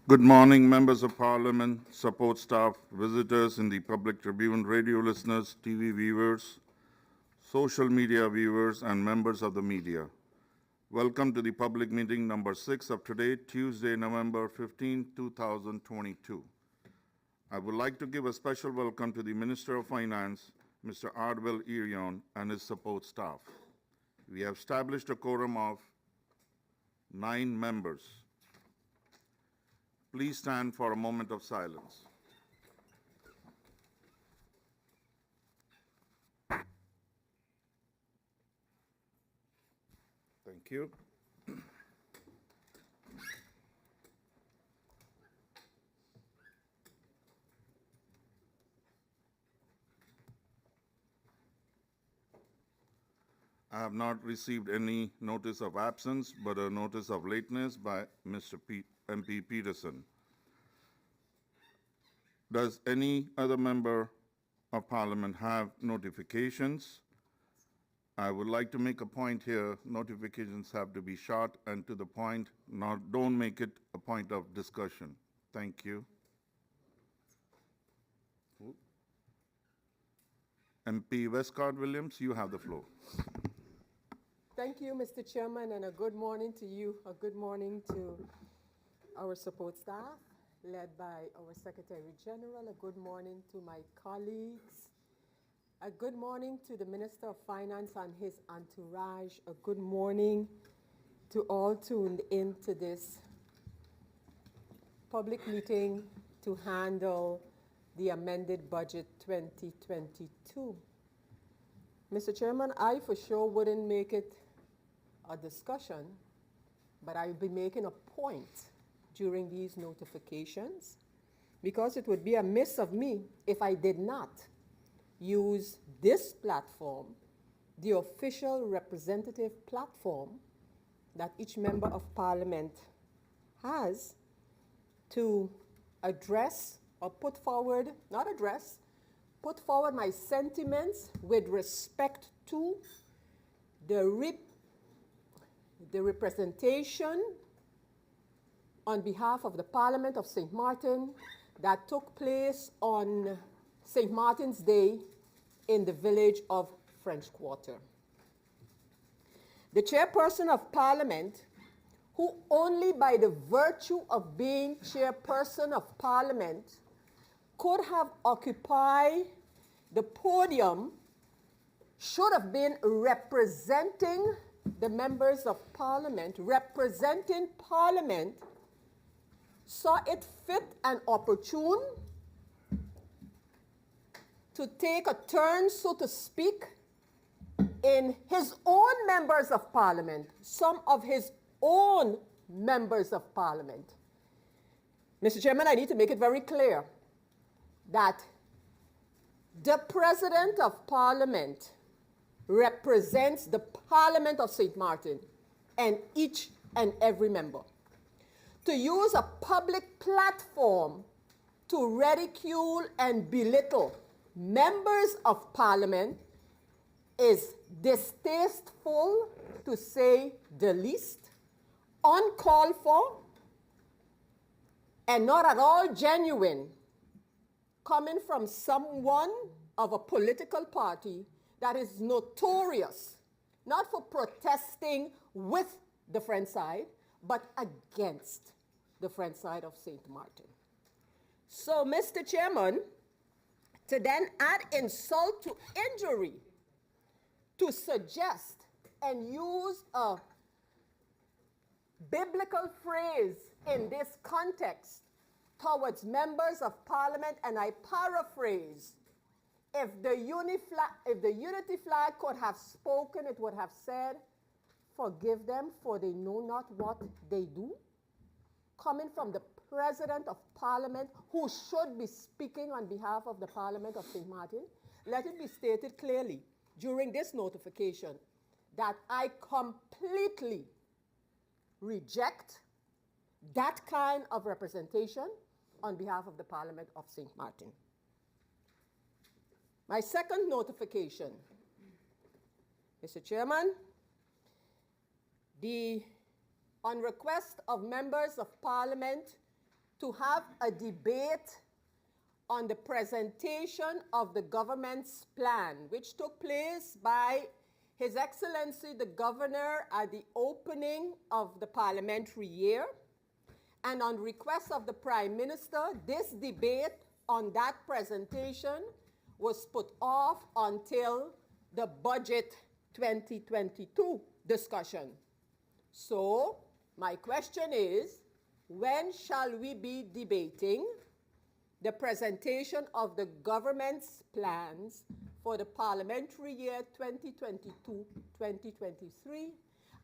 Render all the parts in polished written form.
Good morning, members of Parliament, support staff, visitors in the Public Tribune, radio listeners, TV viewers, social media viewers, and members of the media. Welcome to the public meeting number 6 of today, Tuesday, November 15, 2022. I would like to give a special welcome to the Minister of Finance, Mr. Ardwell Irion, and his support staff. We have established a quorum of 9 members. Please stand for a moment of silence. Thank you. I have not received any notice of absence, but a notice of lateness by Mr. MP Peterson. Does any other member of Parliament have notifications? I would like to make a point here. Notifications have to be short and to the point. Don't make it a point of discussion. Thank you. MP Westcott Williams, you have the floor. Thank you, Mr. Chairman, and a good morning to you. A good morning to our support staff, led by our Secretary General. A good morning to my colleagues. A good morning to the Minister of Finance and his entourage. A good morning to all tuned in to this public meeting to handle the amended budget 2022. Mr. Chairman, I for sure wouldn't make it a discussion, but I'll be making a point during these notifications because it would be amiss of me if I did not use this platform, the official representative platform that each member of Parliament has, to address or put forward my sentiments with respect to the representation on behalf of the Parliament of St. Martin that took place on St. Martin's Day in the village of French Quarter. The chairperson of Parliament, who only by the virtue of being chairperson of Parliament could have occupied the podium, should have been representing the members of Parliament, representing Parliament, saw it fit and opportune to take a turn, so to speak, in his own members of Parliament, some of his own members of Parliament. Mr. Chairman, I need to make it very clear that the President of Parliament represents the Parliament of St. Martin and each and every member. To use a public platform to ridicule and belittle members of Parliament is distasteful, to say the least, uncalled for, and not at all genuine, coming from someone of a political party that is notorious, not for protesting with the French side, but against the French side of St. Martin. So, Mr. Chairman, to then add insult to injury, to suggest and use a biblical phrase in this context towards members of Parliament, and I paraphrase, if the unity flag could have spoken, it would have said, "Forgive them, for they know not what they do." Coming from the President of Parliament, who should be speaking on behalf of the Parliament of St. Martin, let it be stated clearly during this notification that I completely reject that kind of representation on behalf of the Parliament of St. Martin. My second notification, Mr. Chairman, the on request of members of parliament to have a debate on the presentation of the government's plan, which took place by His Excellency the Governor at the opening of the parliamentary year. And on request of the Prime Minister, this debate on that presentation was put off until the budget 2022 discussion. So, my question is, when shall we be debating the presentation of the government's plans for the parliamentary year 2022-2023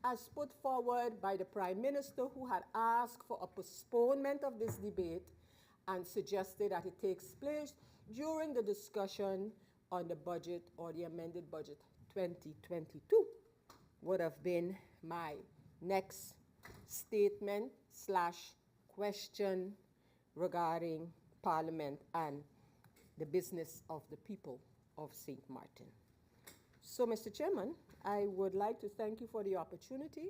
as put forward by the Prime Minister, who had asked for a postponement of this debate and suggested that it takes place during the discussion on the budget or the amended budget 2022 would have been my next statement / question regarding Parliament and the business of the people of St. Martin. So, Mr. Chairman, I would like to thank you for the opportunity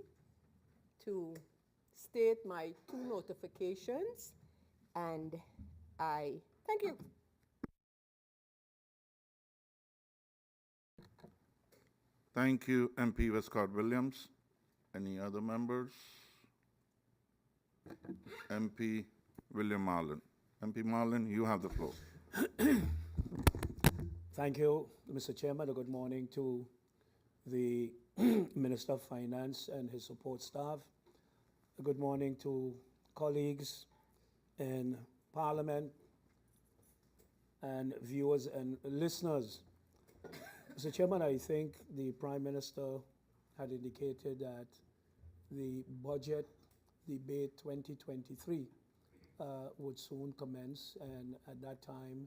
to state my 2 notifications, and I thank you. Thank you, MP Westcott Williams. Any other members? MP William Marlin. MP Marlin, you have the floor. Thank you, Mr. Chairman. Good morning to the Minister of Finance and his support staff. Good morning to colleagues in Parliament and viewers and listeners. Mr. Chairman, I think the Prime Minister had indicated that the budget debate 2023 would soon commence, and at that time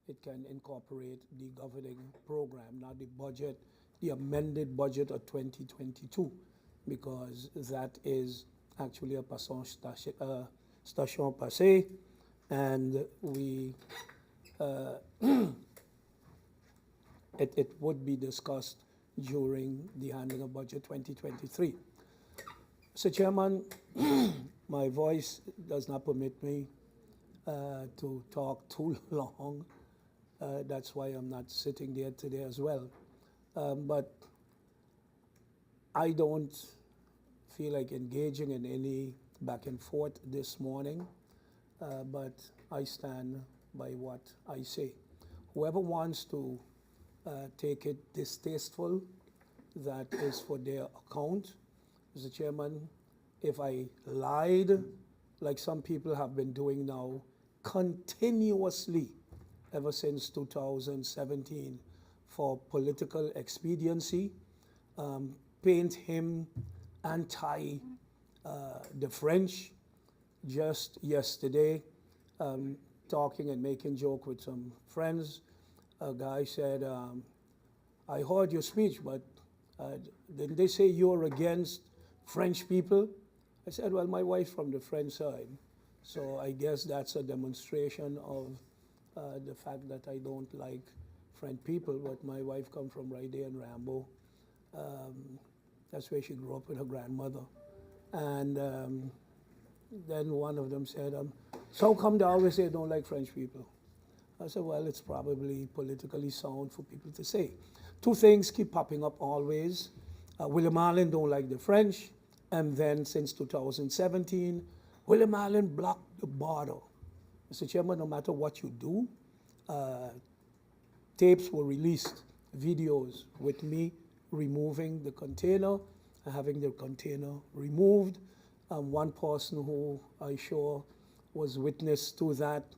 it can incorporate the governing program, not the budget, the amended budget of 2022, because that is actually a station passé, and we it would be discussed during the handling of budget 2023. Mr. Chairman, my voice does not permit me to talk too long. That's why I'm not sitting there today as well. But I don't feel like engaging in any back and forth this morning, but I stand by what I say. Whoever wants to take it distasteful, that is for their account. Mr. Chairman, if I lied, like some people have been doing now, continuously ever since 2017 for political expediency, paint him anti the French. Just yesterday, talking and making joke with some friends, a guy said, I heard your speech, but didn't they say you're against French people? I said, well, my wife's from the French side, so I guess that's a demonstration of the fact that I don't like French people, but my wife comes from right there in Rambo. That's where she grew up with her grandmother. And then one of them said, so how come they always say they don't like French people? I said, well, it's probably politically sound for people to say. 2 things keep popping up always. William Marlin don't like the French, and then since 2017, William Marlin blocked the border. Mr. Chairman, no matter what you do, tapes were released, videos with me removing the container and having the container removed. One person who I sure was witness to that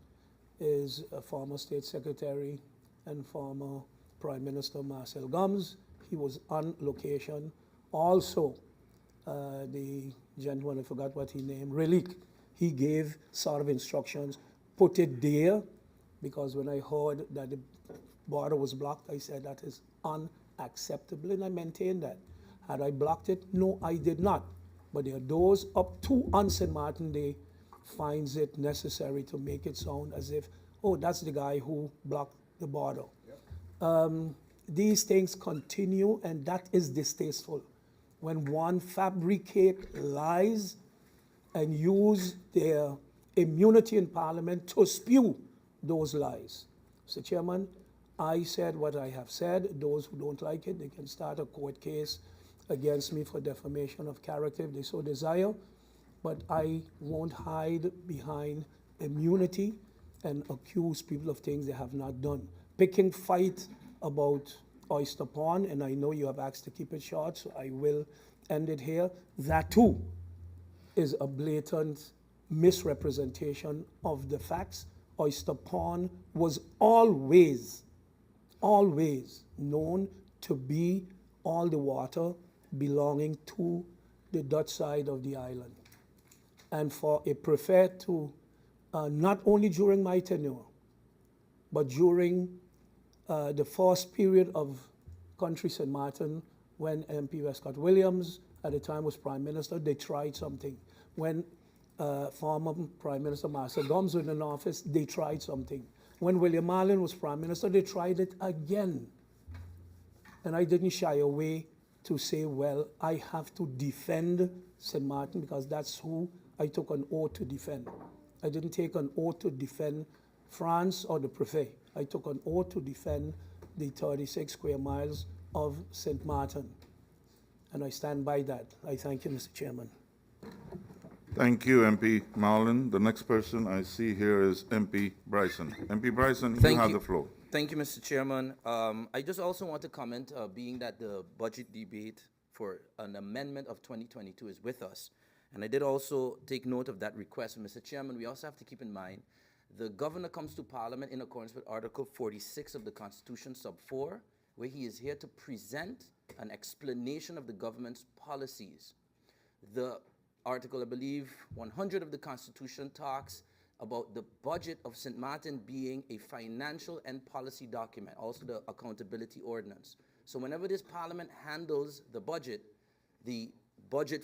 is a former State Secretary and former Prime Minister Marcel Gums. He was on location. Also, the gentleman, I forgot what he named, Relic, he gave sort of instructions, put it there, because when I heard that the border was blocked, I said that is unacceptable, and I maintain that. Had I blocked it? No, I did not. But there are those up to on St. Martin Day finds it necessary to make it sound as if, oh, that's the guy who blocked the border. Yep. These things continue, and that is distasteful. When one fabricates lies and use their immunity in Parliament to spew those lies. Mr. Chairman, I said what I have said. Those who don't like it, they can start a court case against me for defamation of character if they so desire, but I won't hide behind immunity and accuse people of things they have not done. Picking fight about Oyster Pond, and I know you have asked to keep it short, so I will end it here. That too is a blatant misrepresentation of the facts. Oyster Pond was always known to be all the water belonging to the Dutch side of the island. And for a prefect to, not only during my tenure, but during the first period of country St. Martin, when MP Westcott Williams at the time was Prime Minister, they tried something. When former Prime Minister Marcel Gomes was in office, they tried something. When William Allen was Prime Minister, they tried it again. And I didn't shy away to say, well, I have to defend St. Martin because that's who I took an oath to defend. I didn't take an oath to defend France or the Prefet. I took an oath to defend the 36 square miles of St. Martin. And I stand by that. I thank you, Mr. Chairman. Thank you, MP Marlin. The next person I see here is MP Bryson. MP Bryson, you have the floor. Thank you, Mr. Chairman. I just also want to comment, being that the budget debate for an amendment of 2022 is with us, and I did also take note of that request. Mr. Chairman, we also have to keep in mind the governor comes to Parliament in accordance with Article 46 of the Constitution, sub 4, where he is here to present an explanation of the government's policies. The Article, I believe, 100 of the Constitution talks about the budget of St. Martin being a financial and policy document, also the accountability ordinance. So whenever this Parliament handles the budget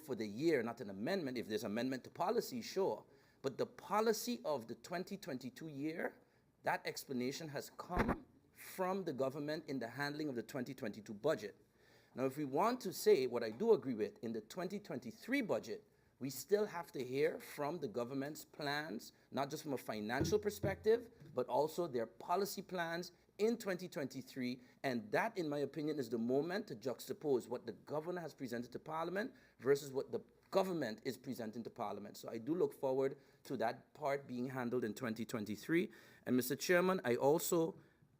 for the year, not an amendment, if there's amendment to policy, sure, but the policy of the 2022 year, that explanation has come from the government in the handling of the 2022 budget. Now, if we want to say what I do agree with, in the 2023 budget, we still have to hear from the government's plans, not just from a financial perspective, but also their policy plans in 2023. And that, in my opinion, is the moment to juxtapose what the governor has presented to Parliament versus what the government is presenting to Parliament. So I do look forward to that part being handled in 2023. And Mr. Chairman, I also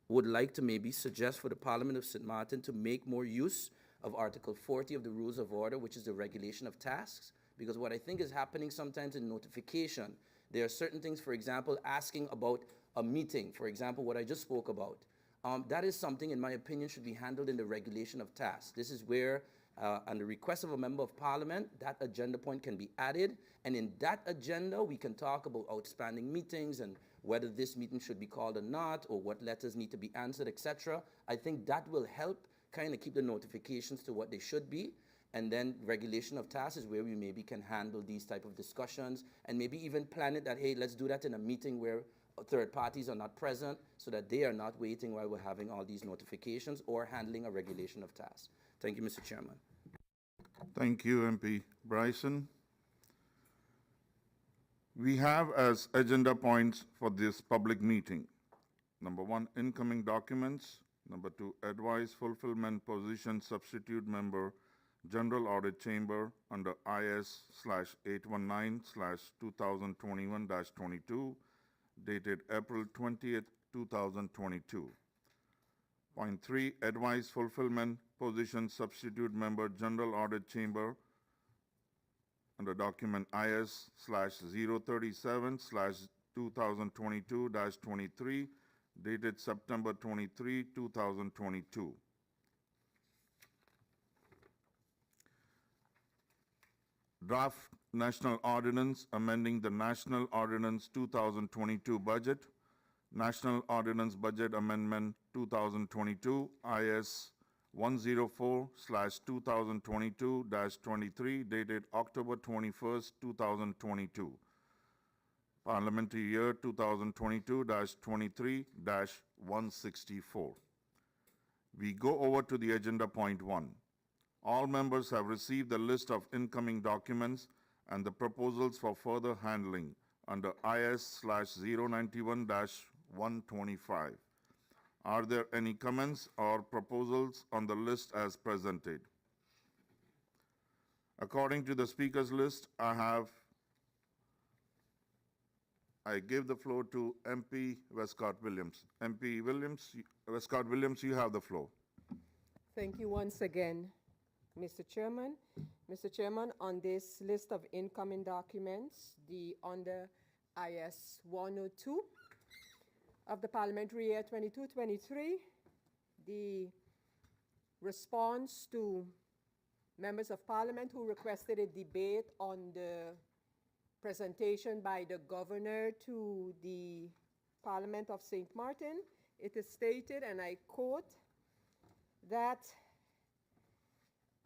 would like to maybe suggest for the Parliament of St. Martin to make more use of Article 40 of the Rules of Order, which is the regulation of tasks. Because what I think is happening sometimes in notification, there are certain things, for example, asking about a meeting, for example, what I just spoke about. That is something, in my opinion, should be handled in the regulation of tasks. This is where, on the request of a member of Parliament, that agenda point can be added. And in that agenda, we can talk about outstanding meetings and whether this meeting should be called or not, or what letters need to be answered, etc. I think that will help kind of keep the notifications to what they should be. And then regulation of tasks is where we maybe can handle these type of discussions and maybe even plan it that, hey, let's do that in a meeting where third parties are not present so that they are not waiting while we're having all these notifications or handling a regulation of tasks. Thank you, Mr. Chairman. Thank you, MP Bryson. We have as agenda points for this public meeting, number 1, incoming documents, number 2, advice fulfillment position substitute member, General Audit Chamber under IS/819/2021-22, dated April 20th, 2022. Point 3, advice fulfillment position substitute member, General Audit Chamber under document IS/037/2022-23, dated September 23, 2022. Draft National Ordinance amending the National Ordinance 2022 budget, National Ordinance Budget Amendment 2022, IS 104/2022-23, dated October 21st, 2022. Parliamentary year 2022-23-164. We go over to the agenda point 1. All members have received the list of incoming documents and the proposals for further handling under IS/091-125. Are there any comments or proposals on the list as presented? According to the speakers list, I give the floor to MP Westcott Williams. MP Westcott Williams, you have the floor. Thank you once again, Mr. Chairman. Mr. Chairman, on this list of incoming documents, under IS 102 of the parliamentary year 22-23, the response to members of parliament who requested a debate on the presentation by the governor to the Parliament of St. Martin, it is stated, and I quote, that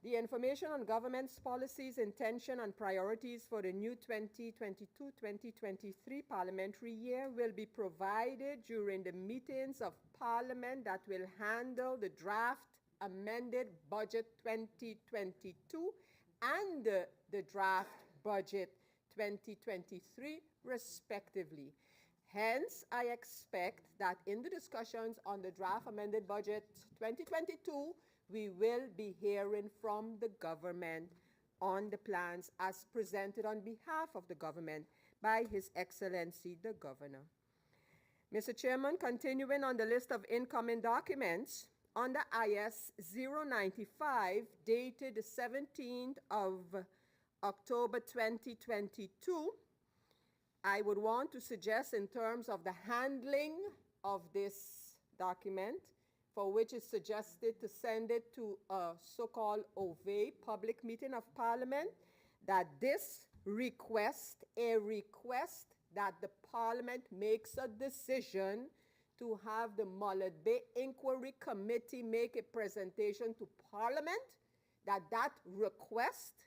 the information on government's policies, intention, and priorities for the new 2022-2023 parliamentary year will be provided during the meetings of Parliament that will handle the draft amended budget 2022 and the draft budget 2023, respectively. Hence, I expect that in the discussions on the draft amended budget 2022, we will be hearing from the government on the plans as presented on behalf of the government by His Excellency the Governor. Mr. Chairman, continuing on the list of incoming documents, under IS 095, dated the 17th of October 2022, I would want to suggest in terms of the handling of this document, for which is suggested to send it to a so-called OVE, Public Meeting of Parliament, that this request that the Parliament makes a decision to have the Mullet Bay Inquiry Committee make a presentation to Parliament, that request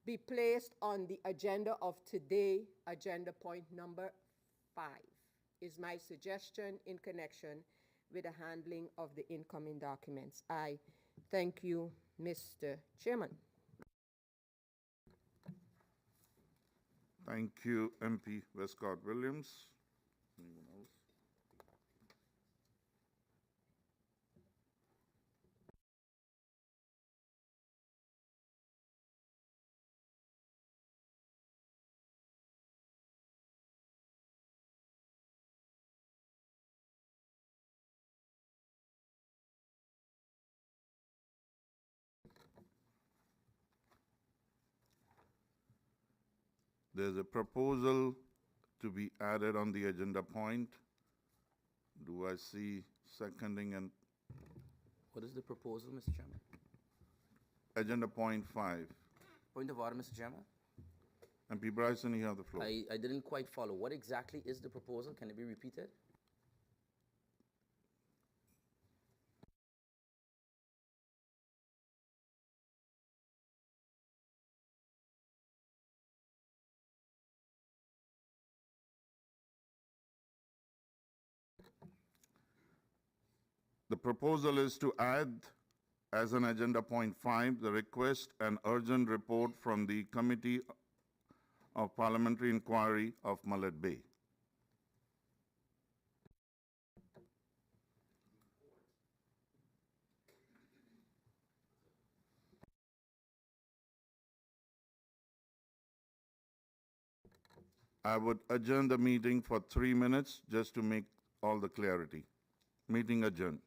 be placed on the agenda of today, agenda point number 5, is my suggestion in connection with the handling of the incoming documents. I thank you, Mr. Chairman. Thank you, MP Westcott Williams. Anyone else? There's a proposal to be added on the agenda point. Do I see seconding and What is the proposal, Mr. Chairman? agenda point 5? Point of order, Mr. Chairman. MP Bryson, you have the floor. I didn't quite follow. What exactly is the proposal? Can it be repeated? The proposal is to add as an agenda point 5, the request and urgent report from the Committee of Parliamentary Inquiry of Mullet Bay. I would adjourn the meeting for 3 minutes just to make all the clarity. Meeting adjourned.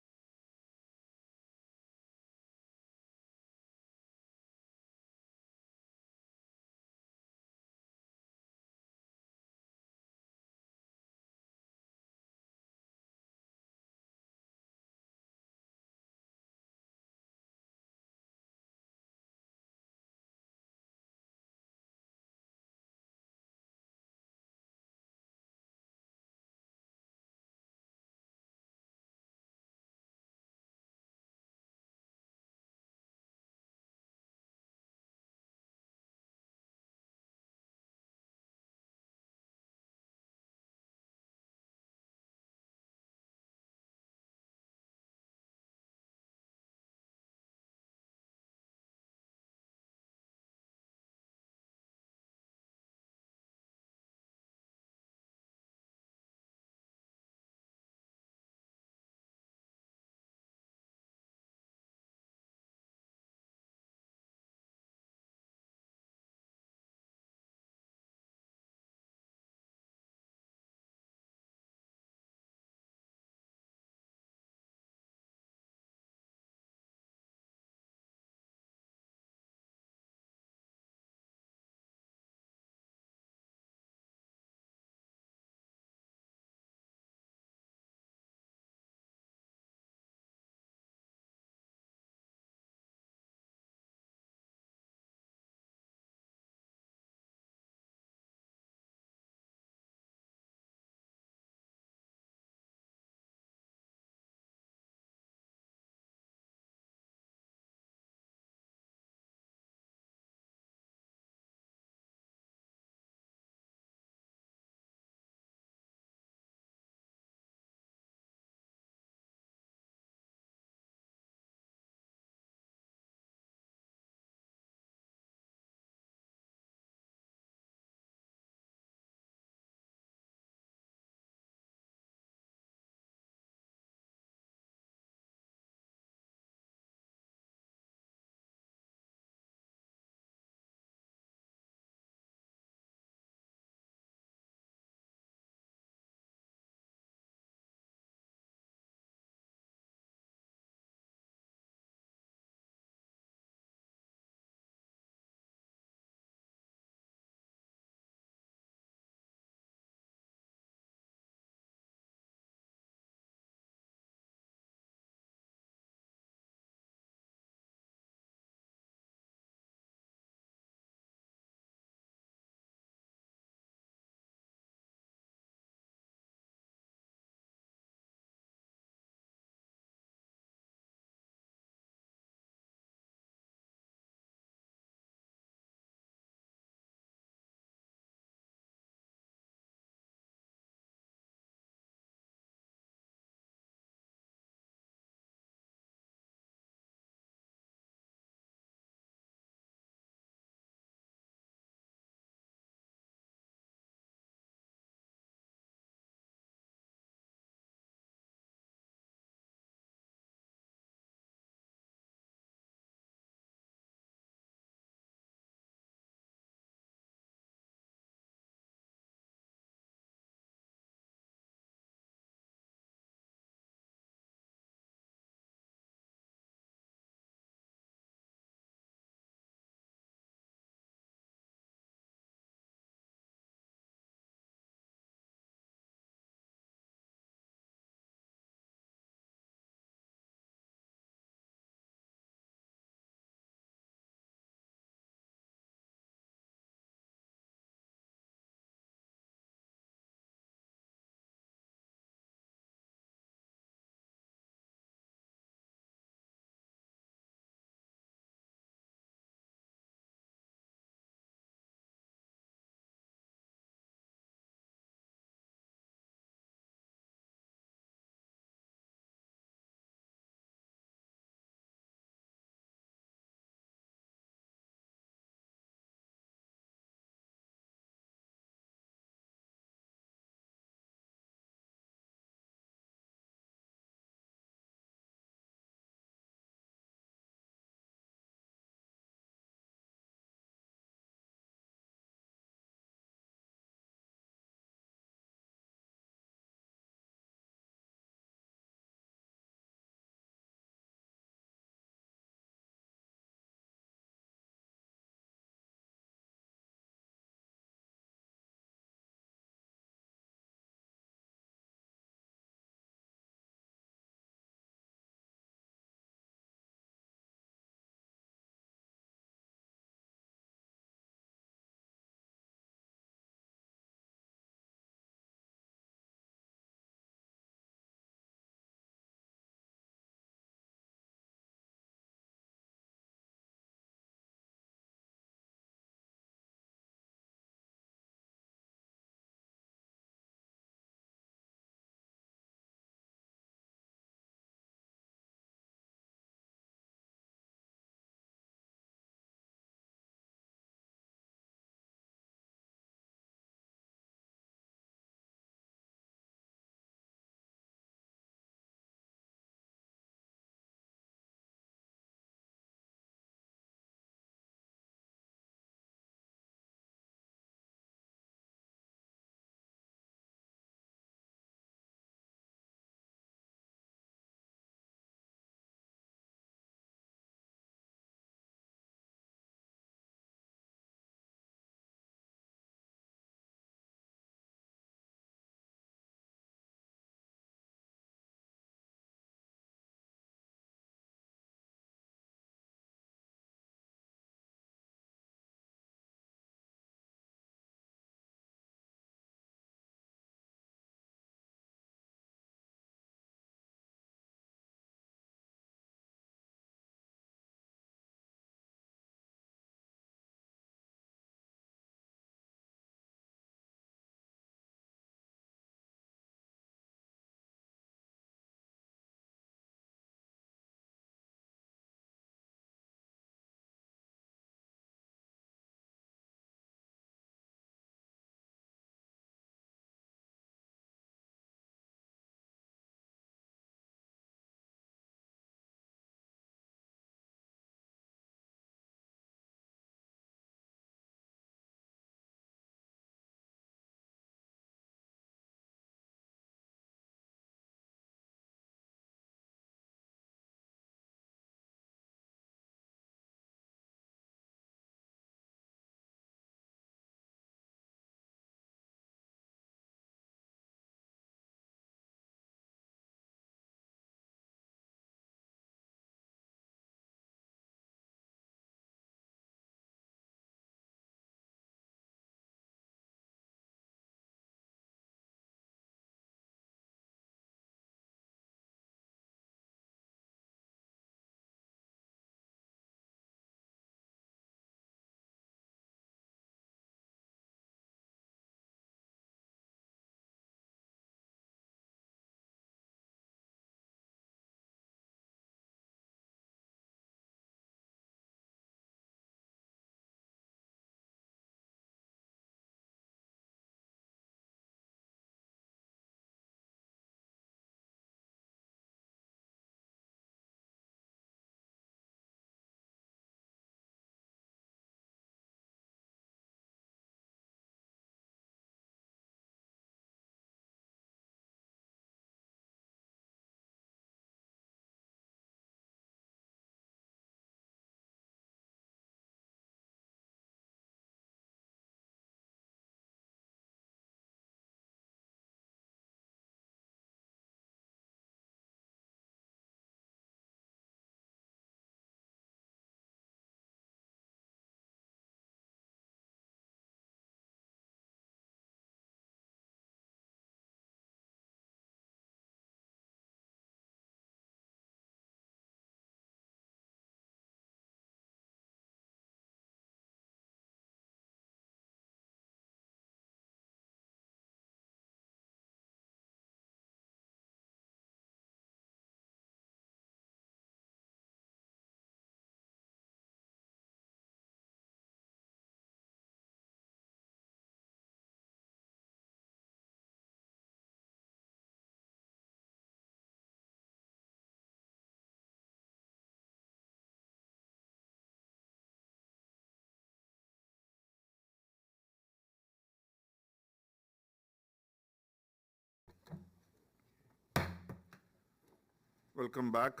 Welcome back.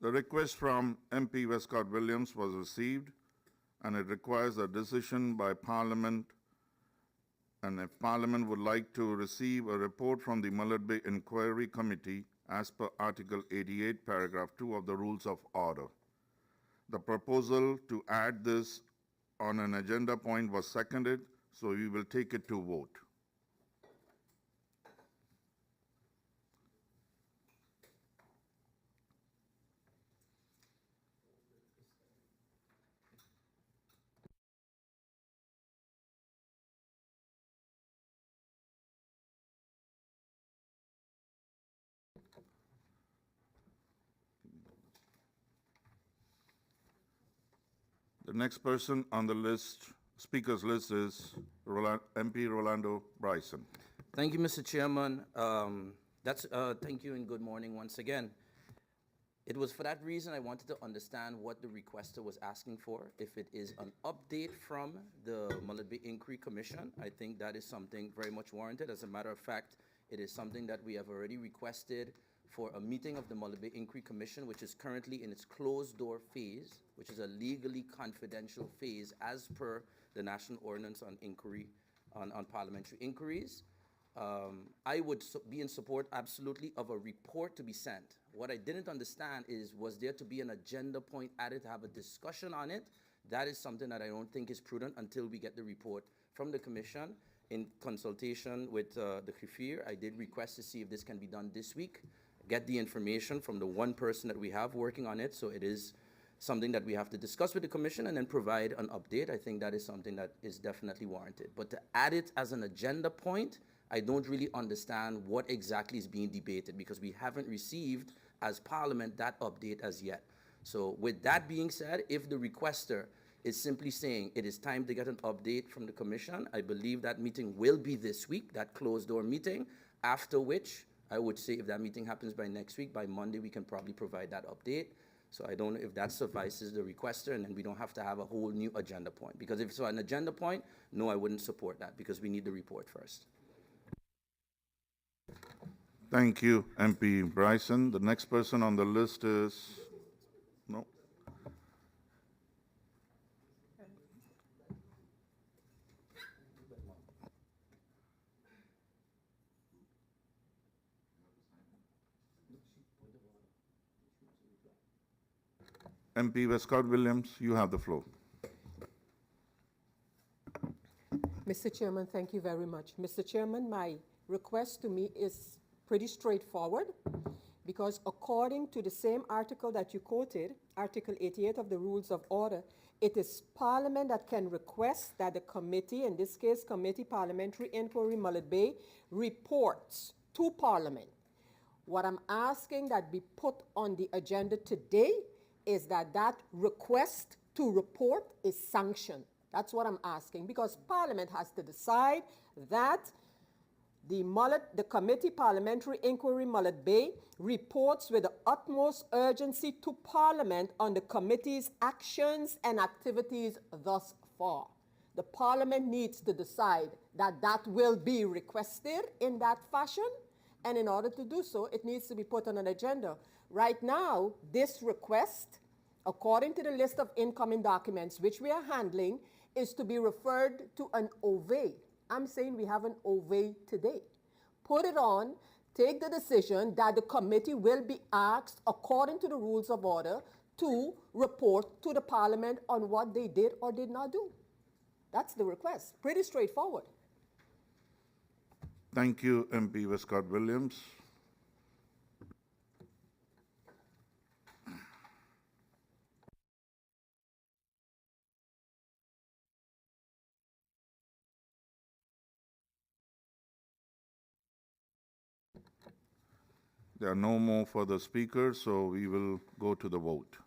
The request from MP Westcott Williams was received, and it requires a decision by Parliament. And if Parliament would like to receive a report from the Mullet Bay Inquiry Committee as per Article 88, Paragraph 2 of the Rules of Order. The proposal to add this on an agenda point was seconded, so we will take it to vote. The next person on the list, speaker's list, is MP Rolando Bryson. Thank you, Mr. Chairman. Thank you and good morning once again. It was for that reason I wanted to understand what the requester was asking for. If it is an update from the Mullet Bay Inquiry Commission, I think that is something very much warranted. As a matter of fact, it is something that we have already requested for a meeting of the Mullet Bay Inquiry Commission, which is currently in its closed-door phase, which is a legally confidential phase as per the National Ordinance on Inquiry, on Parliamentary Inquiries. I would be in support, absolutely, of a report to be sent. What I didn't understand is, was there to be an agenda point added to have a discussion on it? That is something that I don't think is prudent until we get the report from the Commission. In consultation with the Griffier, I did request to see if this can be done this week, get the information from the one person that we have working on it, so it is something that we have to discuss with the Commission and then provide an update. I think that is something that is definitely warranted. But to add it as an agenda point, I don't really understand what exactly is being debated, because we haven't received, as Parliament, that update as yet. So with that being said, if the requester is simply saying it is time to get an update from the Commission, I believe that meeting will be this week, that closed-door meeting, after which I would say if that meeting happens by next week, by Monday, we can probably provide that update. So I don't know if that suffices the requester, and then we don't have to have a whole new agenda point. Because if it's an agenda point, no, I wouldn't support that, because we need the report first. Thank you, MP Bryson. The next person on the list is, no. MP Westcott Williams, you have the floor. Mr. Chairman, thank you very much. Mr. Chairman, my request to me is pretty straightforward, because according to the same article that you quoted, Article 88 of the Rules of Order, it is Parliament that can request that the committee, in this case, Committee Parliamentary Inquiry Mullet Bay, reports to Parliament. What I'm asking that be put on the agenda today is that that request to report is sanctioned. That's what I'm asking, because Parliament has to decide that the Committee Parliamentary Inquiry Mullet Bay reports with the utmost urgency to Parliament on the committee's actions and activities thus far. The Parliament needs to decide that that will be requested in that fashion, and in order to do so, it needs to be put on an agenda. Right now, this request, according to the list of incoming documents which we are handling, is to be referred to an OVE. I'm saying we have an OVE today. Put it on, take the decision that the committee will be asked, according to the Rules of Order, to report to the Parliament on what they did or did not do. That's the request. Pretty straightforward. Thank you, MP Westcott Williams. There are no more further speakers, so we will go to the vote.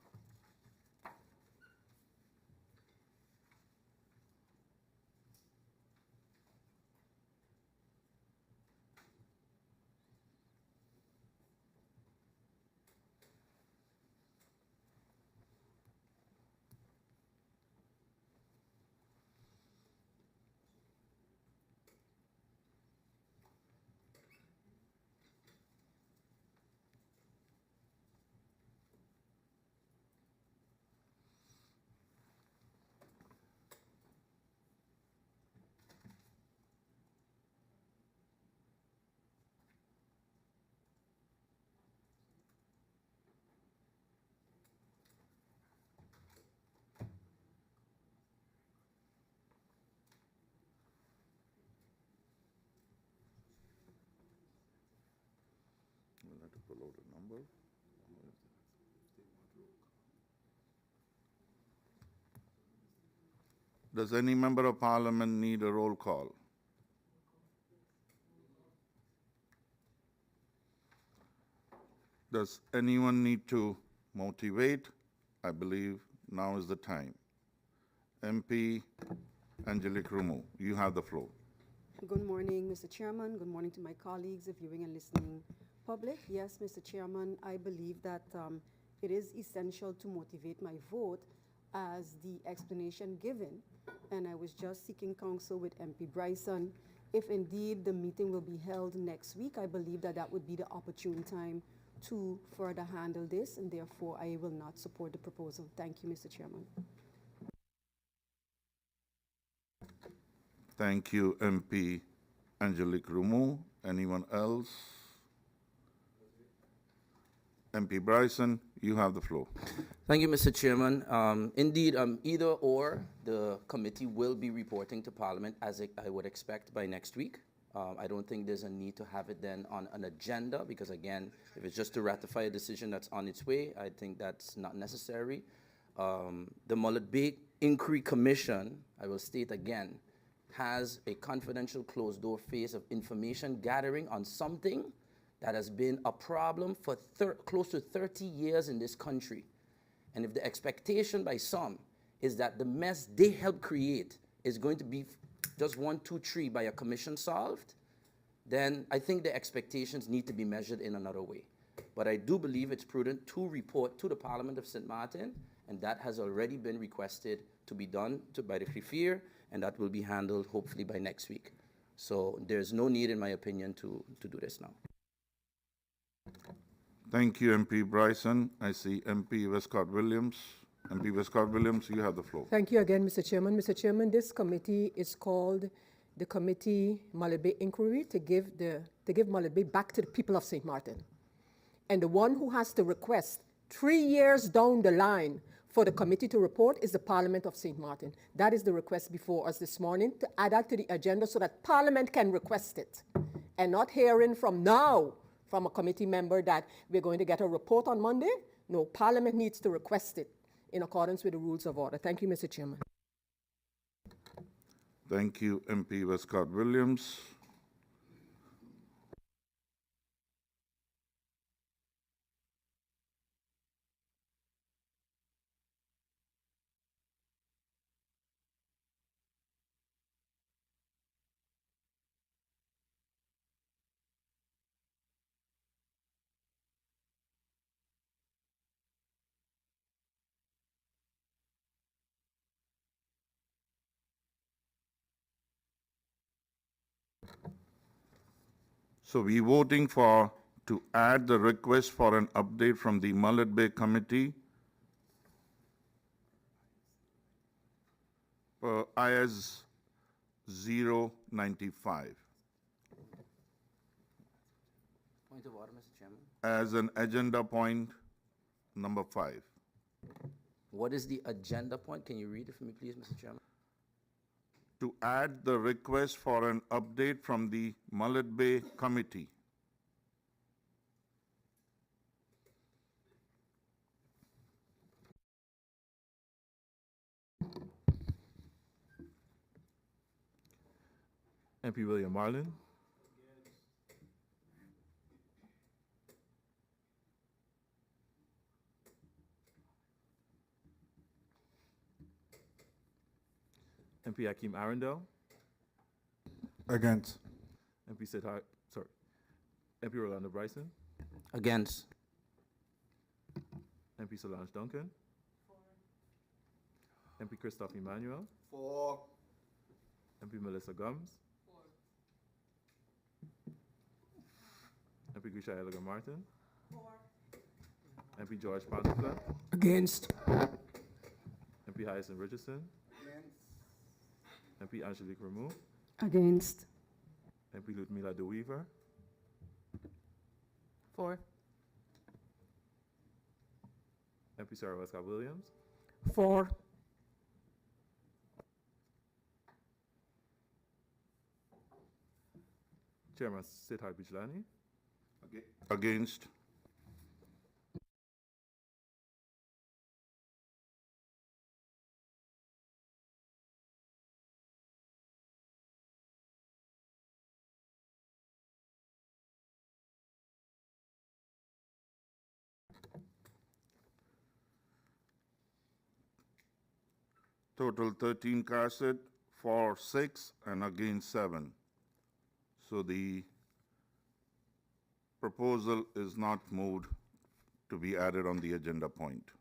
below the number. Does any member of parliament need a roll call? Does anyone need to motivate? I believe now is the time. MP Angelique Rumo, you have the floor. Good morning, Mr. Chairman. Good morning to my colleagues, the viewing and listening public. Yes, Mr. Chairman, I believe that it is essential to motivate my vote as the explanation given. And I was just seeking counsel with MP Bryson. If indeed the meeting will be held next week, I believe that that would be the opportune time to further handle this, and therefore I will not support the proposal. Thank you, Mr. Chairman. Thank you, MP Angelique Rumo. Anyone else? MP Bryson, you have the floor. Thank you, Mr. Chairman. Indeed, either or, the committee will be reporting to Parliament, as I would expect, by next week. I don't think there's a need to have it then on an agenda, because again, if it's just to ratify a decision that's on its way, I think that's not necessary. The Mullet-Bay Inquiry Commission, I will state again, has a confidential closed-door phase of information gathering on something that has been a problem for close to 30 years in this country. And if the expectation by some is that the mess they helped create is going to be just 1, 2, 3 by a commission solved, then I think the expectations need to be measured in another way. But I do believe it's prudent to report to the Parliament of St. Martin, and that has already been requested to be done by the Griffier, and that will be handled hopefully by next week. So there's no need, in my opinion, to do this now. Thank you, MP Bryson. I see MP Westcott Williams. MP Westcott Williams, you have the floor. Thank you again, Mr. Chairman. Mr. Chairman, this committee is called the Committee Mullet-Bay Inquiry to give Mullet-Bay back to the people of St. Martin. And the one who has to request 3 years down the line for the committee to report is the Parliament of St. Martin. That is the request before us this morning, to add that to the agenda so that Parliament can request it. And not hearing from now from a committee member that we're going to get a report on Monday. No, Parliament needs to request it in accordance with the rules of order. Thank you, Mr. Chairman. Thank you, MP Westcott Williams. So we're voting to add the request for an update from the Mullet-Bay Committee per IS 095 Point of order, Mr. Chairman. as an agenda point number 5. What is the agenda point? Can you read it for me, please, Mr. Chairman? To add the request for an update from the Mullet-Bay Committee. MP William Marlin. MP Hakeem Arundel. Against. MP MP Rolando Bryson. Against. MP Solange Duncan. MP Christophe Emmanuel. For. MP Melissa Gums. MP Grisha Elegant Martin. MP George Pantaflat. Against. MP Hyacinth Richardson. MP Angelique Rameau. Against. MP Ludmila De Weaver. For. MP Sarah Westcott Williams. For. Chairman Siddharth Bijlani. Against. Total 13 cast, for 6, and against 7. So the proposal is not moved to be added on the agenda point.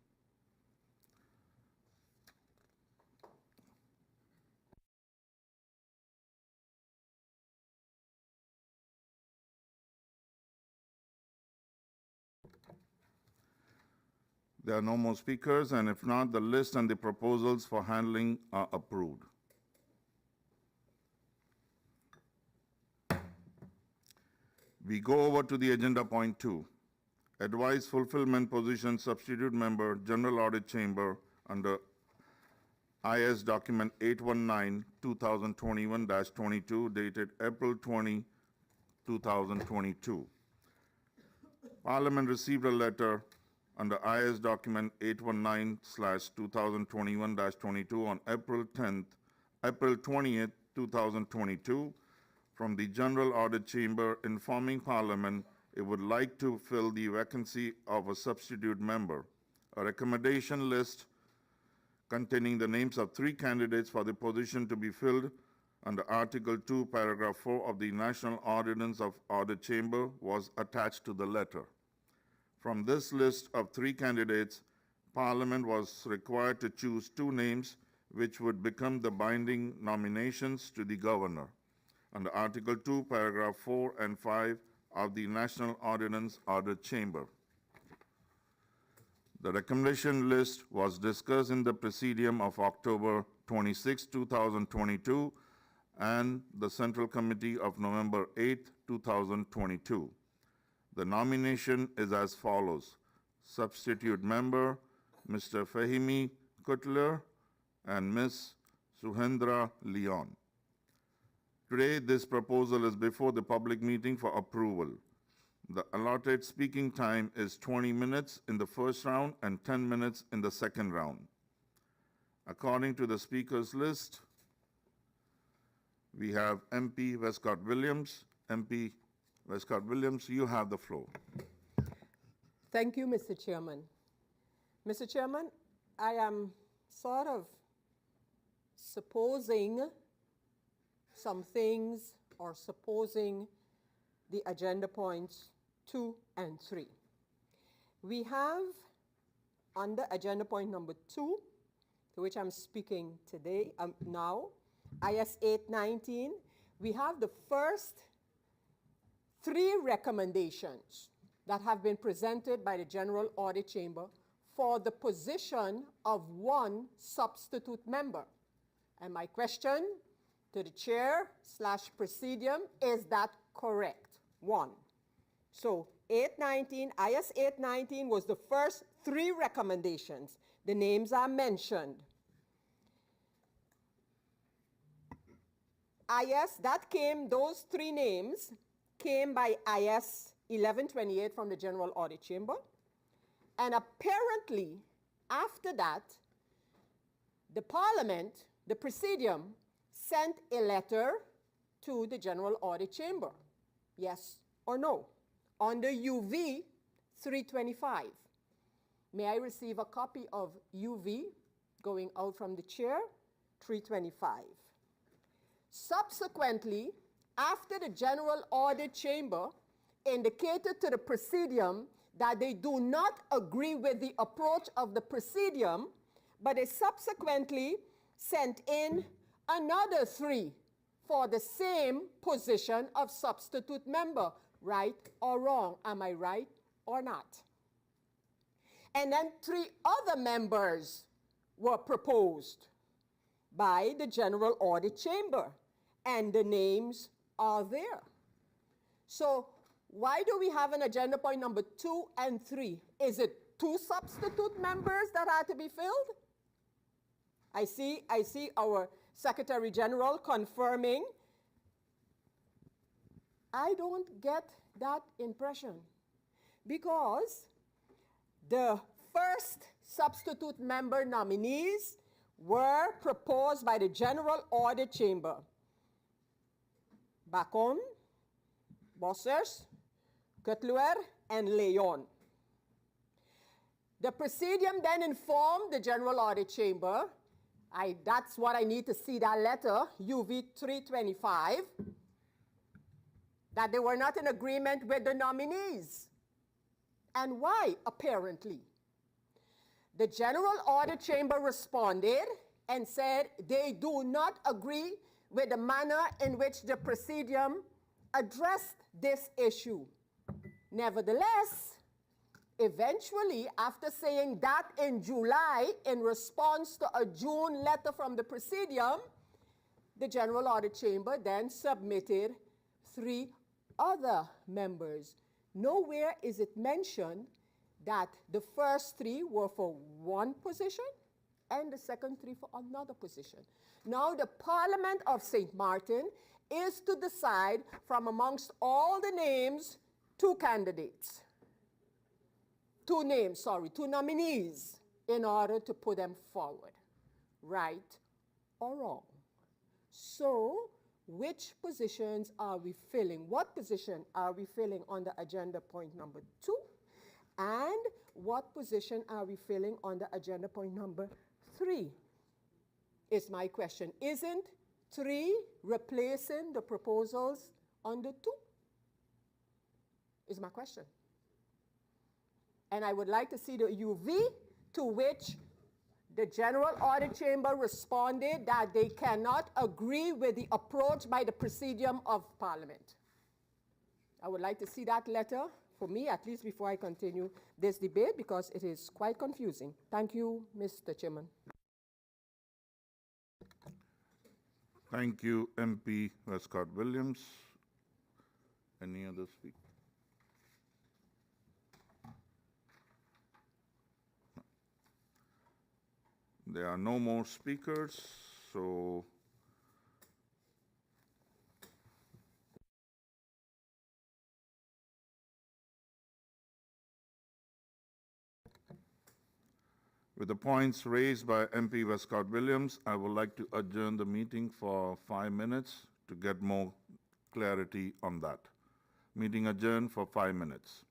There are no more speakers, and if not, the list and the proposals for handling are approved. We go over to the agenda point 2. Advice fulfillment position substitute member, General Audit Chamber under IS document 819-2021-22 dated April 20, 2022. Parliament received a letter under IS document 819/2021-22 on April 20th, 2022 from the General Audit Chamber informing Parliament it would like to fill the vacancy of a substitute member. A recommendation list containing the names of 3 candidates for the position to be filled under Article 2, Paragraph 4 of the National Ordinance of Audit Chamber was attached to the letter. From this list of 3 candidates, Parliament was required to choose 2 names which would become the binding nominations to the Governor under Article 2, Paragraph 4 and 5 of the National Ordinance Audit Chamber. The recommendation list was discussed in the Presidium of October 26, 2022 and the Central Committee of November 8, 2022. The nomination is as follows. Substitute member, Mr. Fahimi Kutler and Ms. Suhendra Leon. Today, this proposal is before the public meeting for approval. The allotted speaking time is 20 minutes in the first round and 10 minutes in the second round. According to the speakers list, we have MP Westcott Williams. MP Westcott Williams, you have the floor. Thank you, Mr. Chairman. Mr. Chairman, I am sort of supposing some things or supposing the agenda points 2 and 3. We have under agenda point number 2, to which I'm speaking today, now, IS 819, we have the first 3 recommendations that have been presented by the General Audit Chamber for the position of 1 substitute member. And my question to the chair/presidium, is that correct? 1. So 819, IS 819 was the first 3 recommendations. The names are mentioned. Those 3 names came by IS 1128 from the General Audit Chamber. And apparently, after that, the Parliament, the Presidium, sent a letter to the General Audit Chamber. Yes or no? Under UV 325. May I receive a copy of UV going out from the chair? 325. Subsequently, after the General Audit Chamber indicated to the Presidium that they do not agree with the approach of the Presidium, but they subsequently sent in another 3 for the same position of substitute member. Right or wrong? Am I right or not? And then 3 other members were proposed by the General Audit Chamber, and the names are there. So why do we have an agenda point number 2 and 3? Is it 2 substitute members that are to be filled? I see our Secretary General confirming. I don't get that impression, because the first substitute member nominees were proposed by the General Audit Chamber. Bacon, Bossers, Cutler, and Leon. The Presidium then informed the General Audit Chamber That's what I need to see, that letter, UV 325, that they were not in agreement with the nominees. And why, apparently? The General Audit Chamber responded and said they do not agree with the manner in which the Presidium addressed this issue. Nevertheless, eventually, after saying that in July, in response to a June letter from the Presidium, the General Audit Chamber then submitted 3 other members. Nowhere is it mentioned that the first 3 were for one position and the second 3 for another position. Now the Parliament of St. Martin is to decide from amongst all the names 2 candidates. 2 names, sorry, 2 nominees in order to put them forward, right or wrong. So, which positions are we filling? What position are we filling on the agenda point number 2? And what position are we filling on the agenda point number 3? Is my question. Isn't 3 replacing the proposals under 2? Is my question. And I would like to see the UV to which the General Audit Chamber responded that they cannot agree with the approach by the Presidium of Parliament. I would like to see that letter, for me at least, before I continue this debate, because it is quite confusing. Thank you, Mr. Chairman. Thank you, MP Westcott Williams. Any other speakers? There are no more speakers, so with the points raised by MP Westcott Williams, I would like to adjourn the meeting for 5 minutes to get more clarity on that. Meeting adjourned for 5 minutes.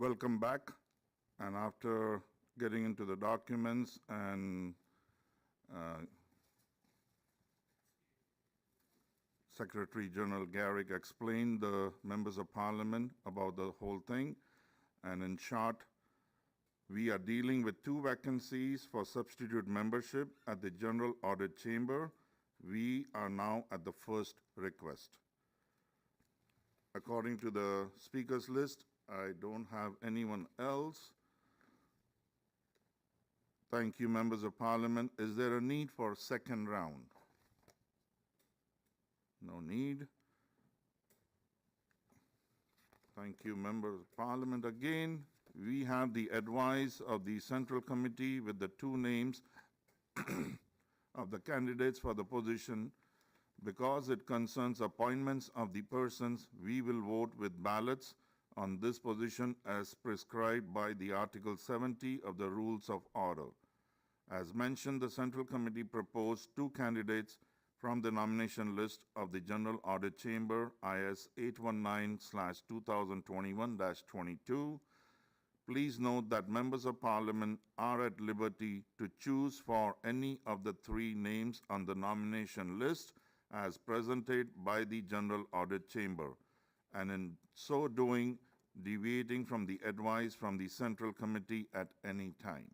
Welcome back. And after getting into the documents and Secretary General Garrick explained the members of parliament about the whole thing. And in short, we are dealing with 2 vacancies for substitute membership at the General Audit Chamber. We are now at the first request. According to the speakers list, I don't have anyone else. Thank you, members of parliament. Is there a need for a second round? No need. Thank you, members of parliament. Again, we have the advice of the Central Committee with the 2 names of the candidates for the position. Because it concerns appointments of the persons, we will vote with ballots on this position as prescribed by the Article 70 of the Rules of Order. As mentioned, the Central Committee proposed 2 candidates from the nomination list of the General Audit Chamber, IS 819/2021-22. Please note that members of parliament are at liberty to choose for any of the 3 names on the nomination list as presented by the General Audit Chamber, and in so doing, deviating from the advice from the Central Committee at any time.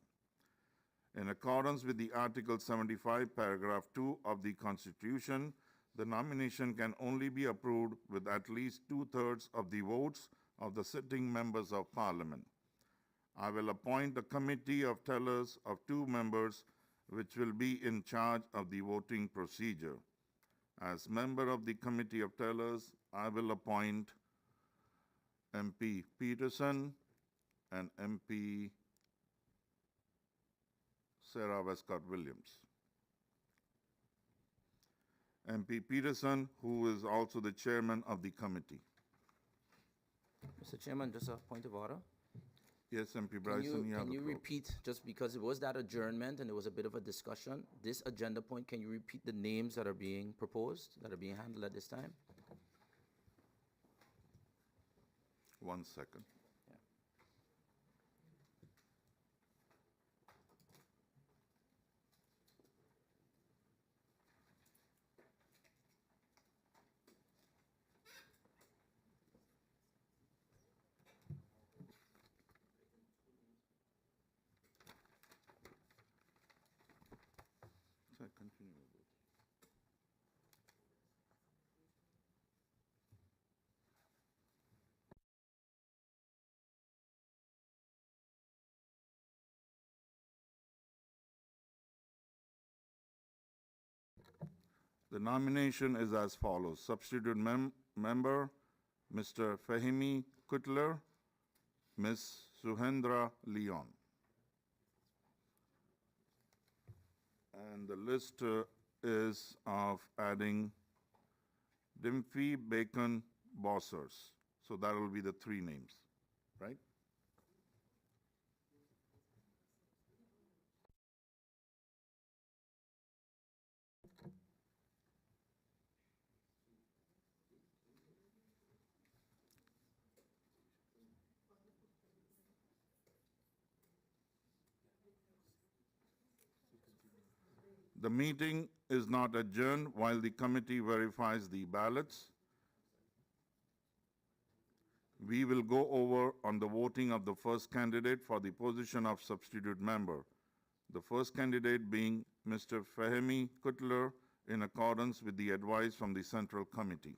In accordance with the Article 75, Paragraph 2 of the Constitution, the nomination can only be approved with at least 2/3 of the votes of the sitting members of Parliament. I will appoint a committee of tellers of 2 members, which will be in charge of the voting procedure. As member of the committee of tellers, I will appoint MP Peterson and MP Sarah Westcott Williams. MP Peterson, who is also the chairman of the committee. Mr. Chairman, just a point of order. Yes, MP Bryson, you have Can the you floor. repeat, just because it was that adjournment and there was a bit of a discussion, this agenda point, can you repeat the names that are being proposed, that are being handled at this time? 1 second. Yeah. Sir, continue. The nomination is as follows. Substitute member, Mr. Fahimi Kutler, Ms. Suhendra Leon. And the list is of adding Dimfy Bacon Bossers. So that will be the 3 names, right? The meeting is not adjourned while the committee verifies the ballots. We will go over on the voting of the first candidate for the position of substitute member. The first candidate being Mr. Fahimi Kutler in accordance with the advice from the Central Committee.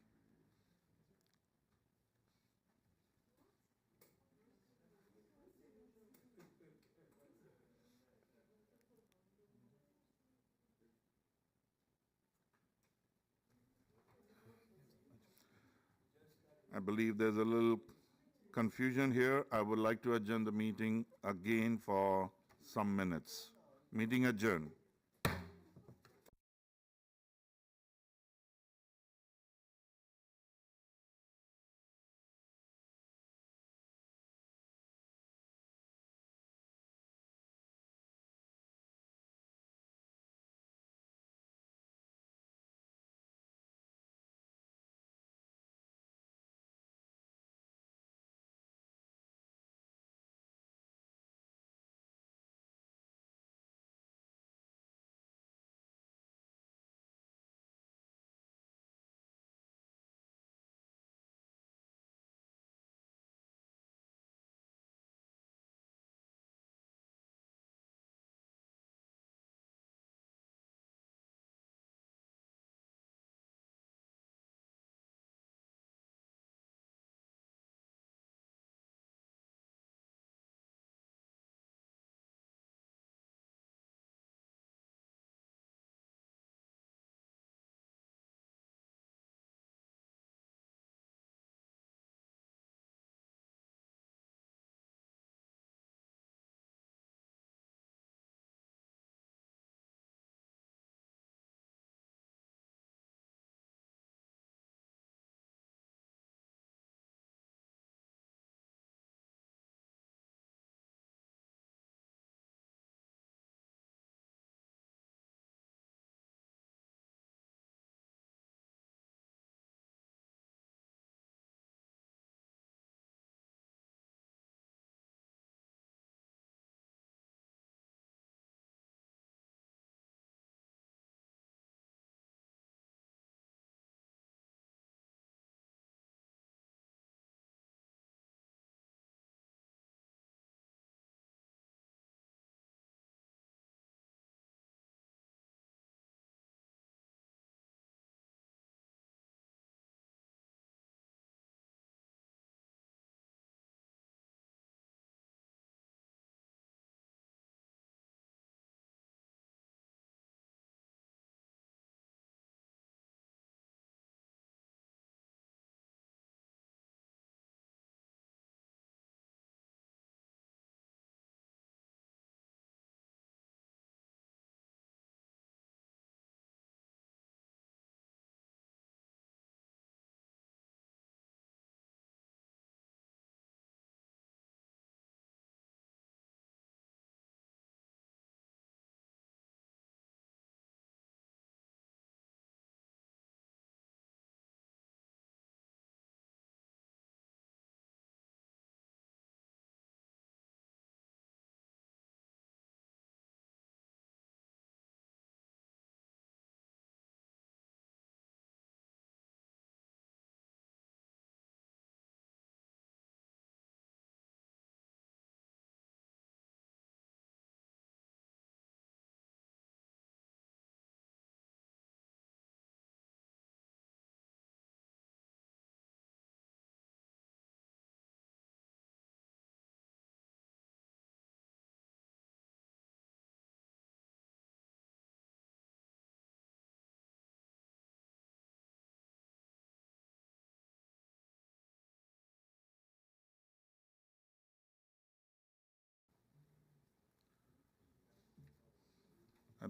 I believe there's a little confusion here. I would like to adjourn the meeting again for some minutes. Meeting adjourned.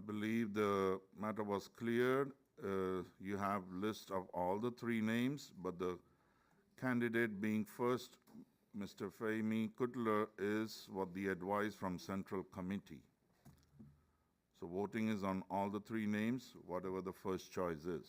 believe the matter was cleared. You have list of all the three names, but the candidate being first, Mr. Fahmy Kutler, is what the advice from Central Committee. So voting is on all the three names, whatever the first choice is.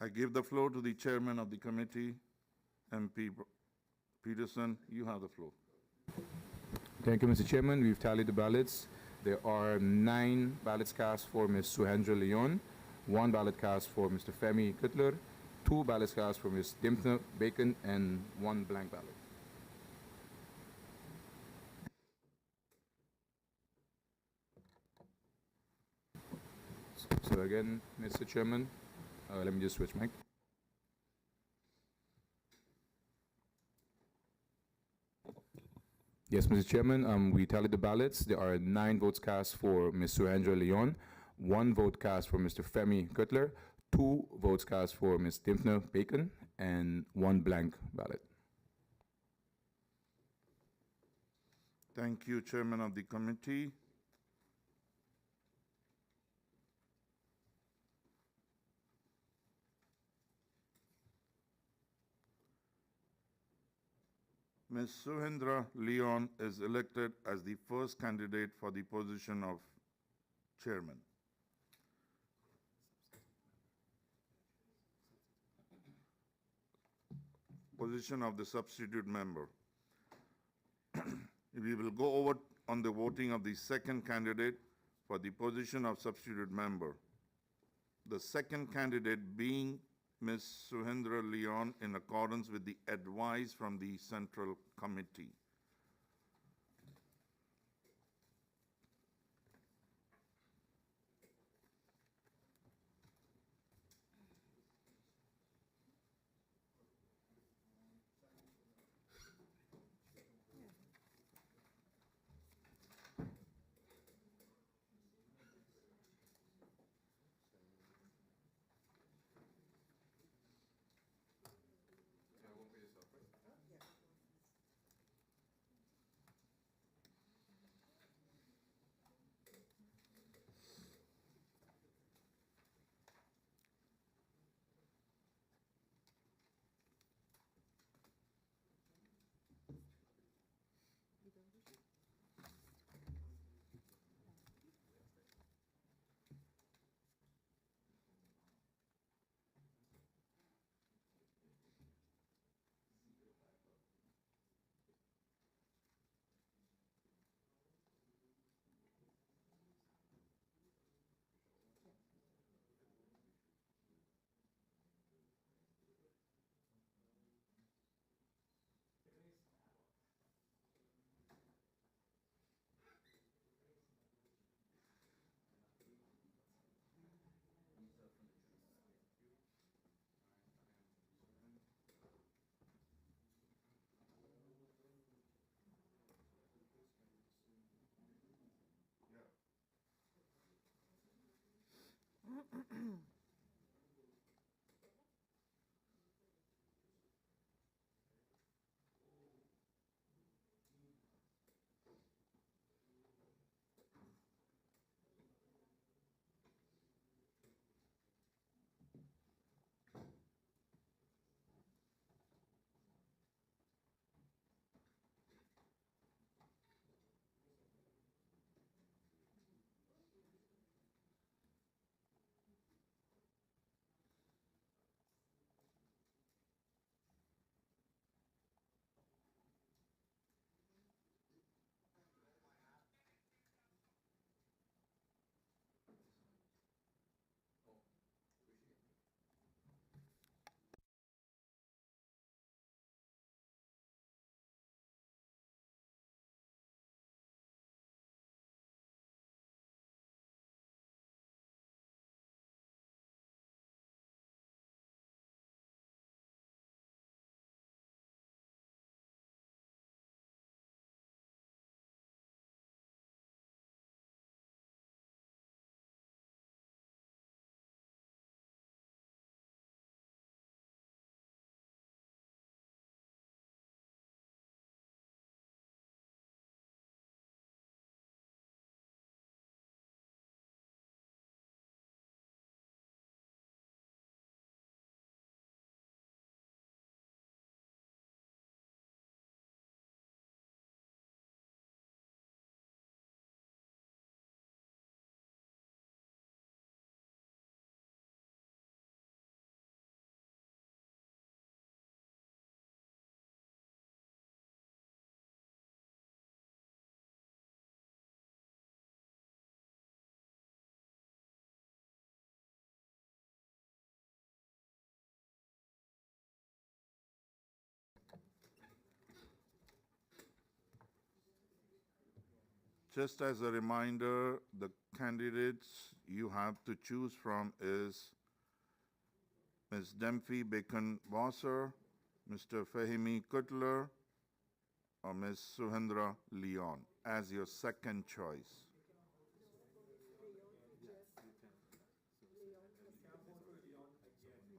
I give the floor to the chairman of the committee, MP Peterson. You have the floor. Thank you, Mr. Chairman. We've tallied the ballots. There are 9 ballots cast for Ms. Suhendra Leon, 1 ballot cast for Mr. Fahmy Kutler, 2 ballots cast for Ms. Dimthna Bacon, and 1 blank ballot. So again, Mr. Chairman, let me just switch mic. Yes, Mr. Chairman, we tallied the ballots. There are 9 votes cast for Ms. Suhendra Leon, 1 vote cast for Mr. Fahmy Kutler, 2 votes cast for Ms. Dimthna Bacon, and 1 blank ballot. Thank you, chairman of the committee. Ms. Suhendra Leon is elected as the first candidate for the position of chairman. Position of the substitute member. We will go over on the voting of the second candidate for the position of substitute member. The second candidate being Ms. Suhendra Leon in accordance with the advice from the Central Committee. Just as a reminder, the candidates you have to choose from is Ms. Dempsey Bacon-Wasser, Mr. Fahimi Kutler, or Ms. Suhendra Leon as your second choice.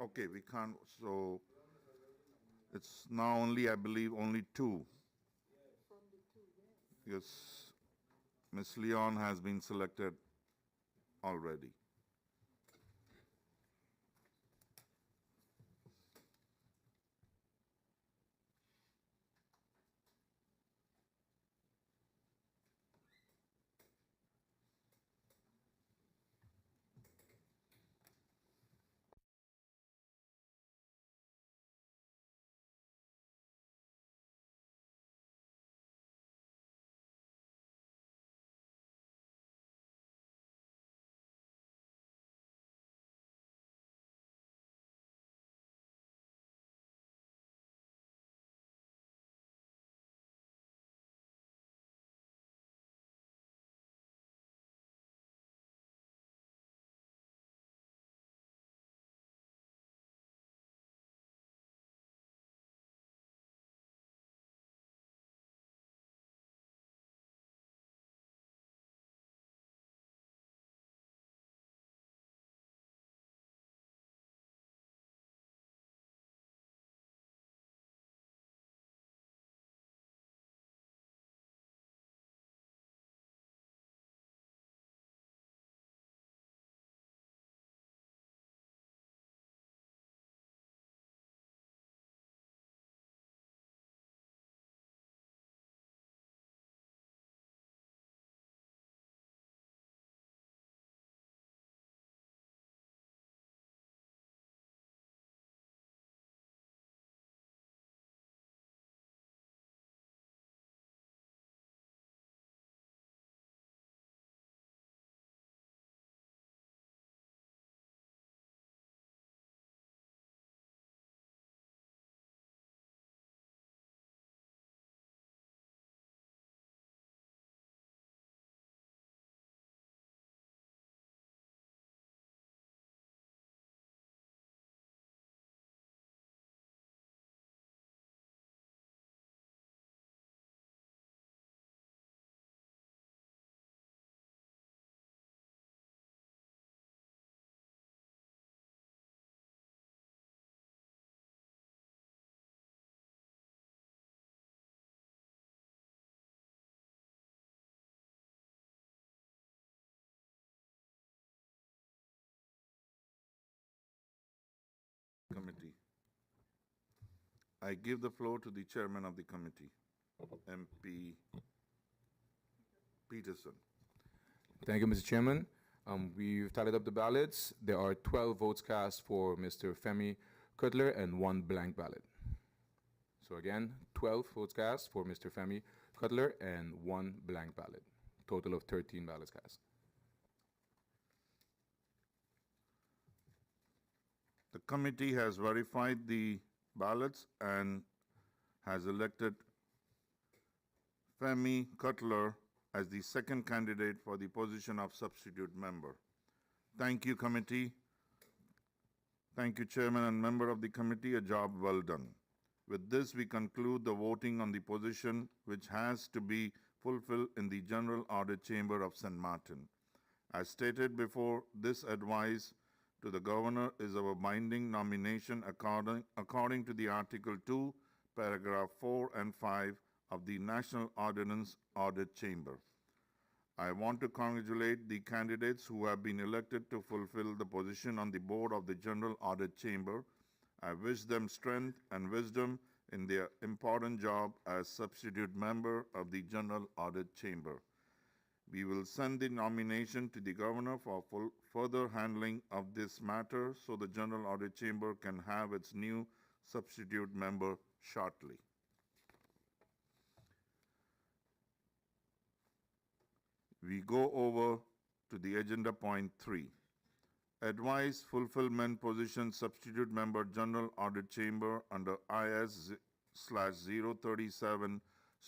Okay, we can't, so it's now only, I believe, only two. Yes, Ms. Leon has been selected already. Committee. I give the floor to the chairman of the committee, MP Peterson. Thank you, Mr. Chairman. We've tallied up the ballots. There are 12 votes cast for Mr. Femi Cutler and 1 blank ballot. So again, 12 votes cast for Mr. Femi Cutler and 1 blank ballot. Total of 13 ballots cast. The committee has verified the ballots and has elected Femi Cutler as the second candidate for the position of substitute member. Thank you, committee. Thank you, Chairman and member of the committee. A job well done. With this, we conclude the voting on the position which has to be fulfilled in the General Audit Chamber of St. Martin. As stated before, this advice to the Governor is our binding nomination according to the Article 2, Paragraph 4 and 5 of the National Ordinance Audit Chamber. I want to congratulate the candidates who have been elected to fulfill the position on the board of the General Audit Chamber. I wish them strength and wisdom in their important job as substitute member of the General Audit Chamber. We will send the nomination to the Governor for further handling of this matter so the General Audit Chamber can have its new substitute member shortly. We go over to the agenda point 3. Advice fulfillment position substitute member General Audit Chamber under IS/037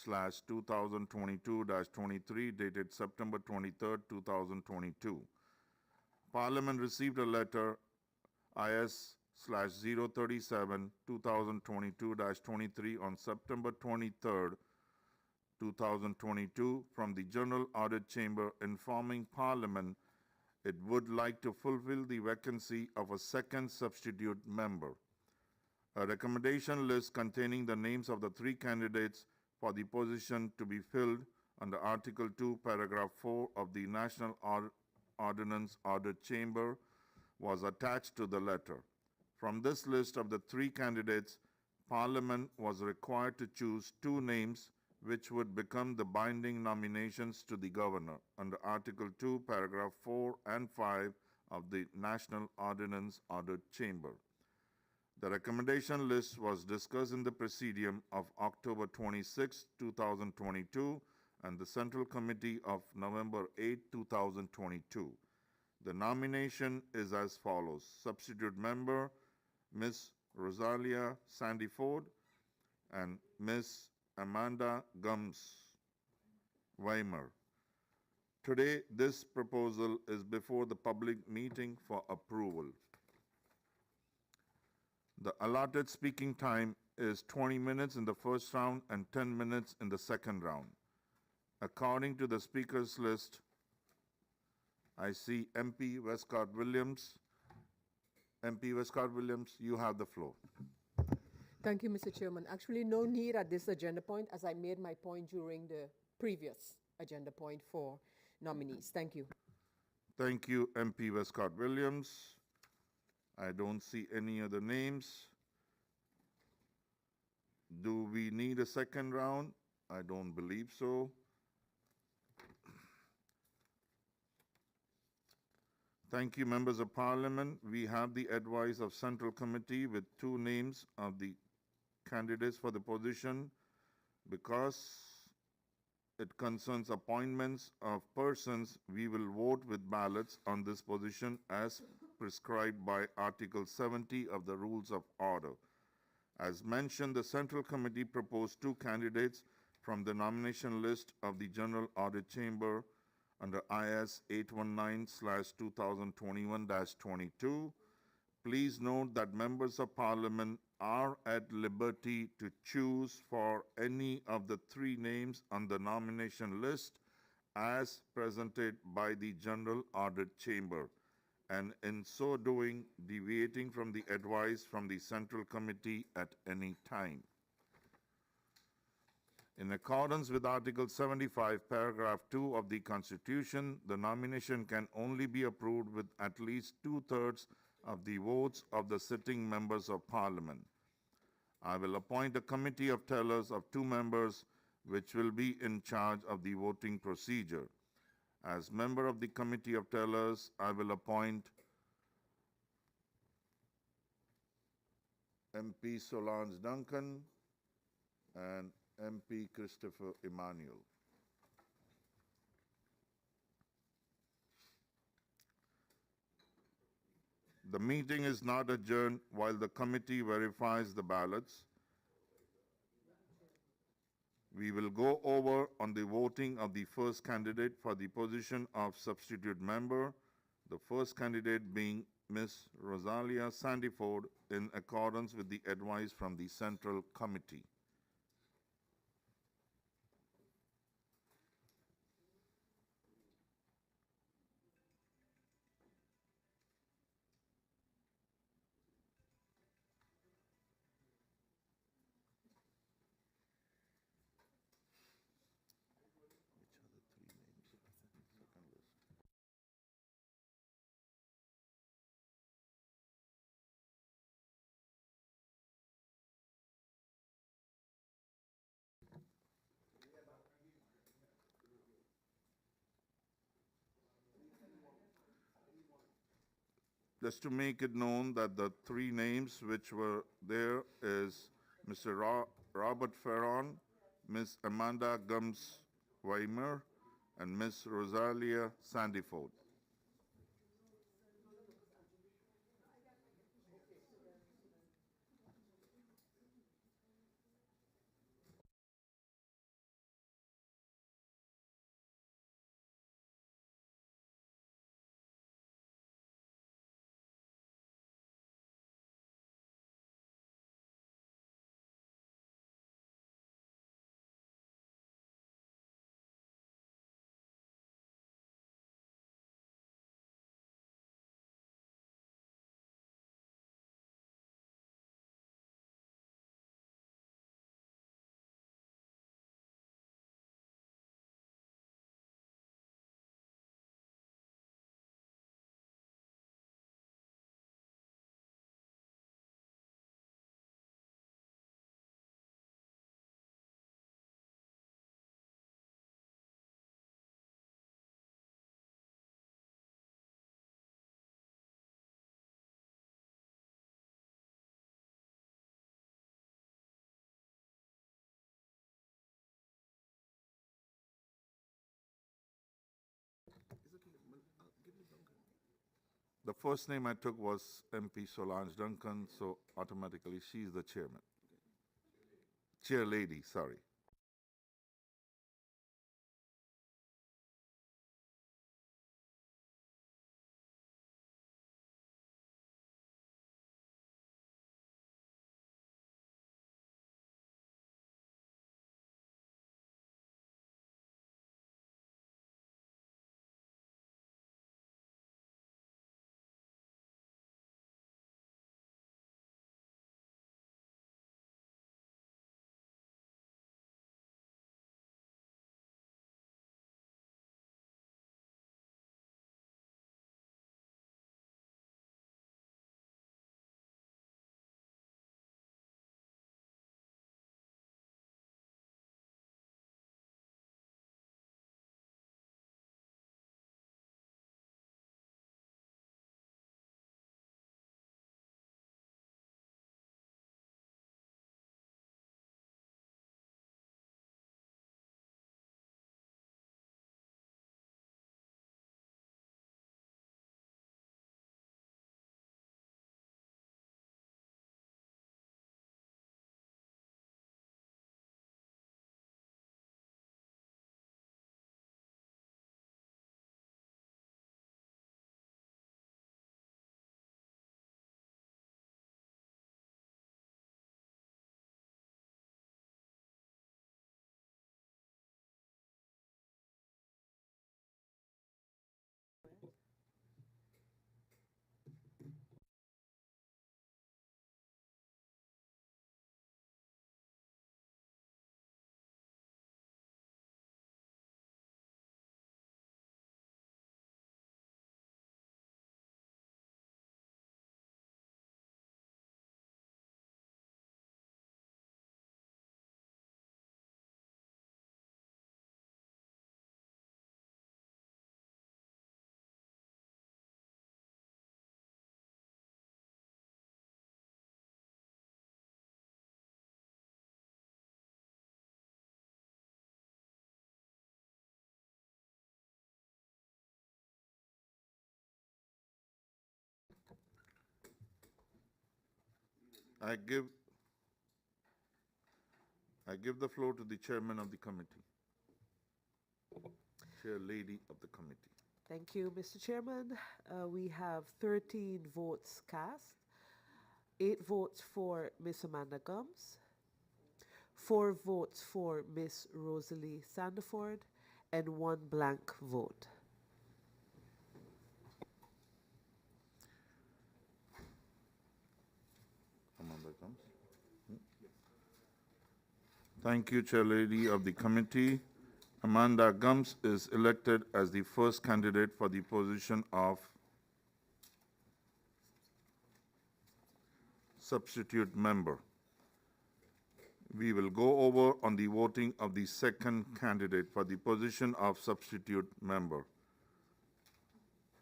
2022-23 dated September 23, 2022. Parliament received a letter IS/037 2022-23 on September 23, 2022 from the General Audit Chamber informing Parliament it would like to fulfill the vacancy of a second substitute member. A recommendation list containing the names of the 3 candidates for the position to be filled under Article 2, Paragraph 4 of the National Ordnance Audit Chamber was attached to the letter. From this list of the 3 candidates, Parliament was required to choose 2 names which would become the binding nominations to the Governor under Article 2, Paragraph 4 and 5 of the National Ordnance Audit Chamber. The recommendation list was discussed in the Presidium of October 26, 2022 and the Central Committee of November 8, 2022. The nomination is as follows. Substitute member, Ms. Rosalia Sandiford and Ms. Amanda Gums-Weimer. Today, this proposal is before the public meeting for approval. The allotted speaking time is 20 minutes in the first round and 10 minutes in the second round. According to the speakers list, I see MP Westcott Williams. MP Westcott Williams, you have the floor. Thank you, Mr. Chairman. Actually, no need at this agenda point, as I made my point during the previous agenda point for nominees. Thank you. Thank you, MP Westcott Williams. I don't see any other names. Do we need a second round? I don't believe so. Thank you, members of Parliament. We have the advice of Central Committee with 2 names of the candidates for the position. Because it concerns appointments of persons, we will vote with ballots on this position as prescribed by Article 70 of the Rules of Order. As mentioned, the Central Committee proposed 2 candidates from the nomination list of the General Audit Chamber under IS 819/2021-22. Please note that members of Parliament are at liberty to choose for any of the 3 names on the nomination list as presented by the General Audit Chamber, and in so doing, deviating from the advice from the Central Committee at any time. In accordance with Article 75, Paragraph 2 of the Constitution, the nomination can only be approved with at least 2/3 of the votes of the sitting members of Parliament. I will appoint a committee of tellers of 2 members which will be in charge of the voting procedure. As member of the committee of tellers, I will appoint MP Solange Duncan and MP Christopher Emmanuel. The meeting is not adjourned while the committee verifies the ballots. We will go over on the voting of the first candidate for the position of substitute member, the first candidate being Ms. Rosalia Sandiford in accordance with the advice from the Central Committee. Just to make it known that the 3 names which were there is Mr. Robert Ferron, Ms. Amanda Gums-Weimer, and Ms. Rosalia Sandiford. The first name I took was MP Solange Duncan, so automatically she's the chairman. Chair lady, sorry. I give the floor to the chairman of the committee. Chair lady of the committee. Thank you, Mr. Chairman. We have 13 votes cast, 8 votes for Ms. Amanda Gums, 4 votes for Ms. Rosalie Sandiford, and 1 blank vote. Amanda comes. Thank you, Chair Lady of the committee. Amanda Gums is elected as the first candidate for the position of substitute member. We will go over on the voting of the second candidate for the position of substitute member.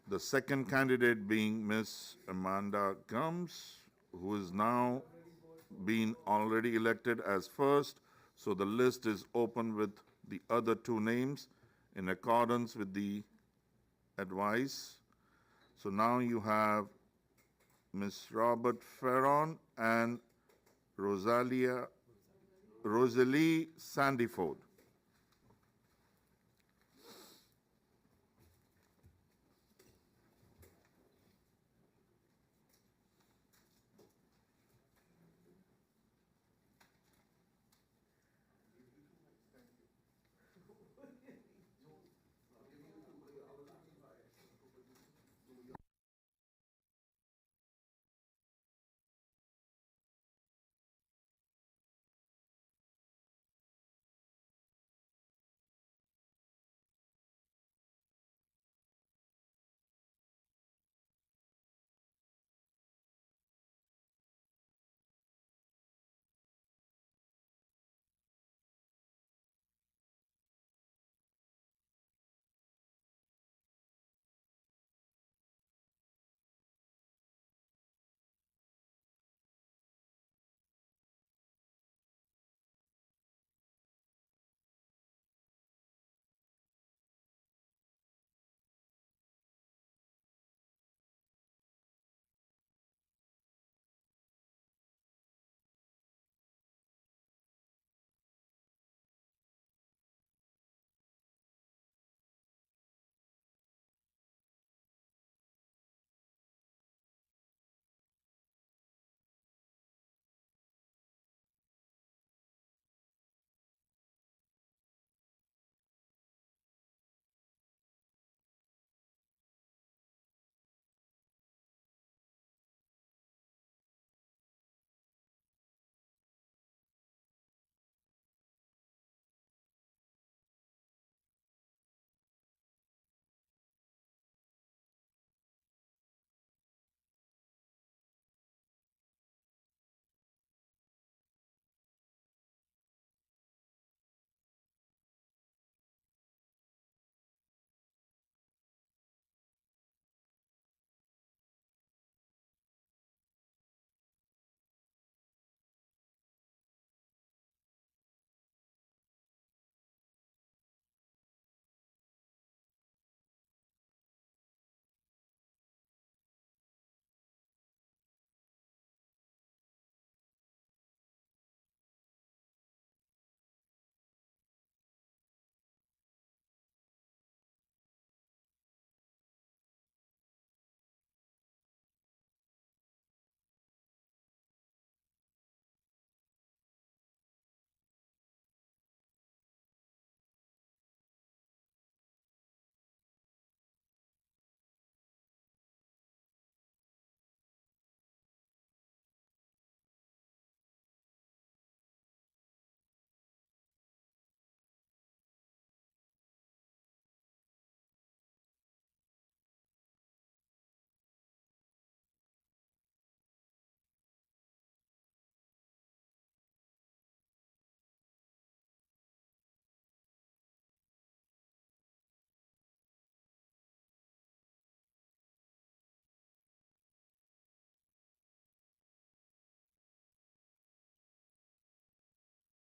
The second candidate being Ms. Amanda Gums, who is now being already elected as first, so the list is open with the other 2 names in accordance with the advice. So now you have Ms. Robert Ferron and Rosalie Sandiford.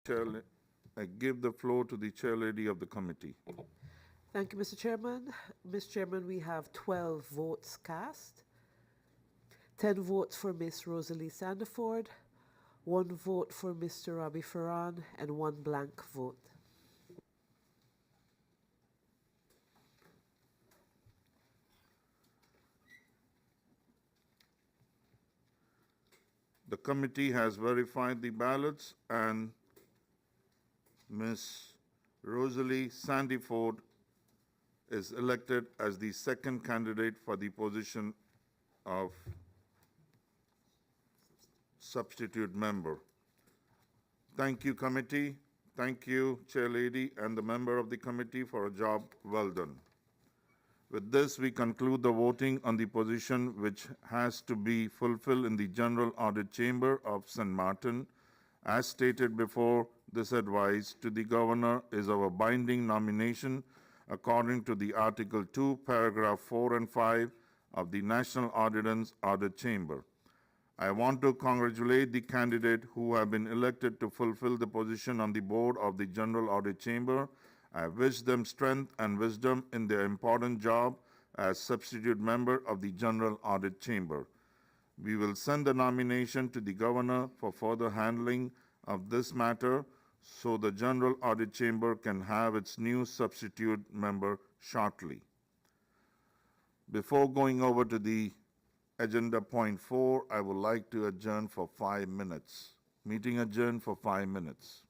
I give the floor to the chair lady of the committee. Thank you, Mr. Chairman. Mr. Chairman, we have 12 votes cast. 10 votes for Miss Rosalie Sandiford, 1 vote for Mr. Robbie Ferran, and 1 blank vote. The committee has verified the ballots, and Ms. Rosalie Sandiford is elected as the second candidate for the position of substitute member. Thank you, committee. Thank you, Chair Lady, and the member of the committee for a job well done. With this, we conclude the voting on the position which has to be fulfilled in the General Audit Chamber of St. Martin. As stated before, this advice to the Governor is our binding nomination according to the Article 2, Paragraph 4 and 5 of the National Ordinance Audit Chamber. I want to congratulate the candidate who have been elected to fulfill the position on the board of the General Audit Chamber. I wish them strength and wisdom in their important job as substitute member of the General Audit Chamber. We will send the nomination to the Governor for further handling of this matter so the General Audit Chamber can have its new substitute member shortly. Before going over to the agenda point 4, I would like to adjourn for 5 minutes. Meeting adjourned for 5 minutes.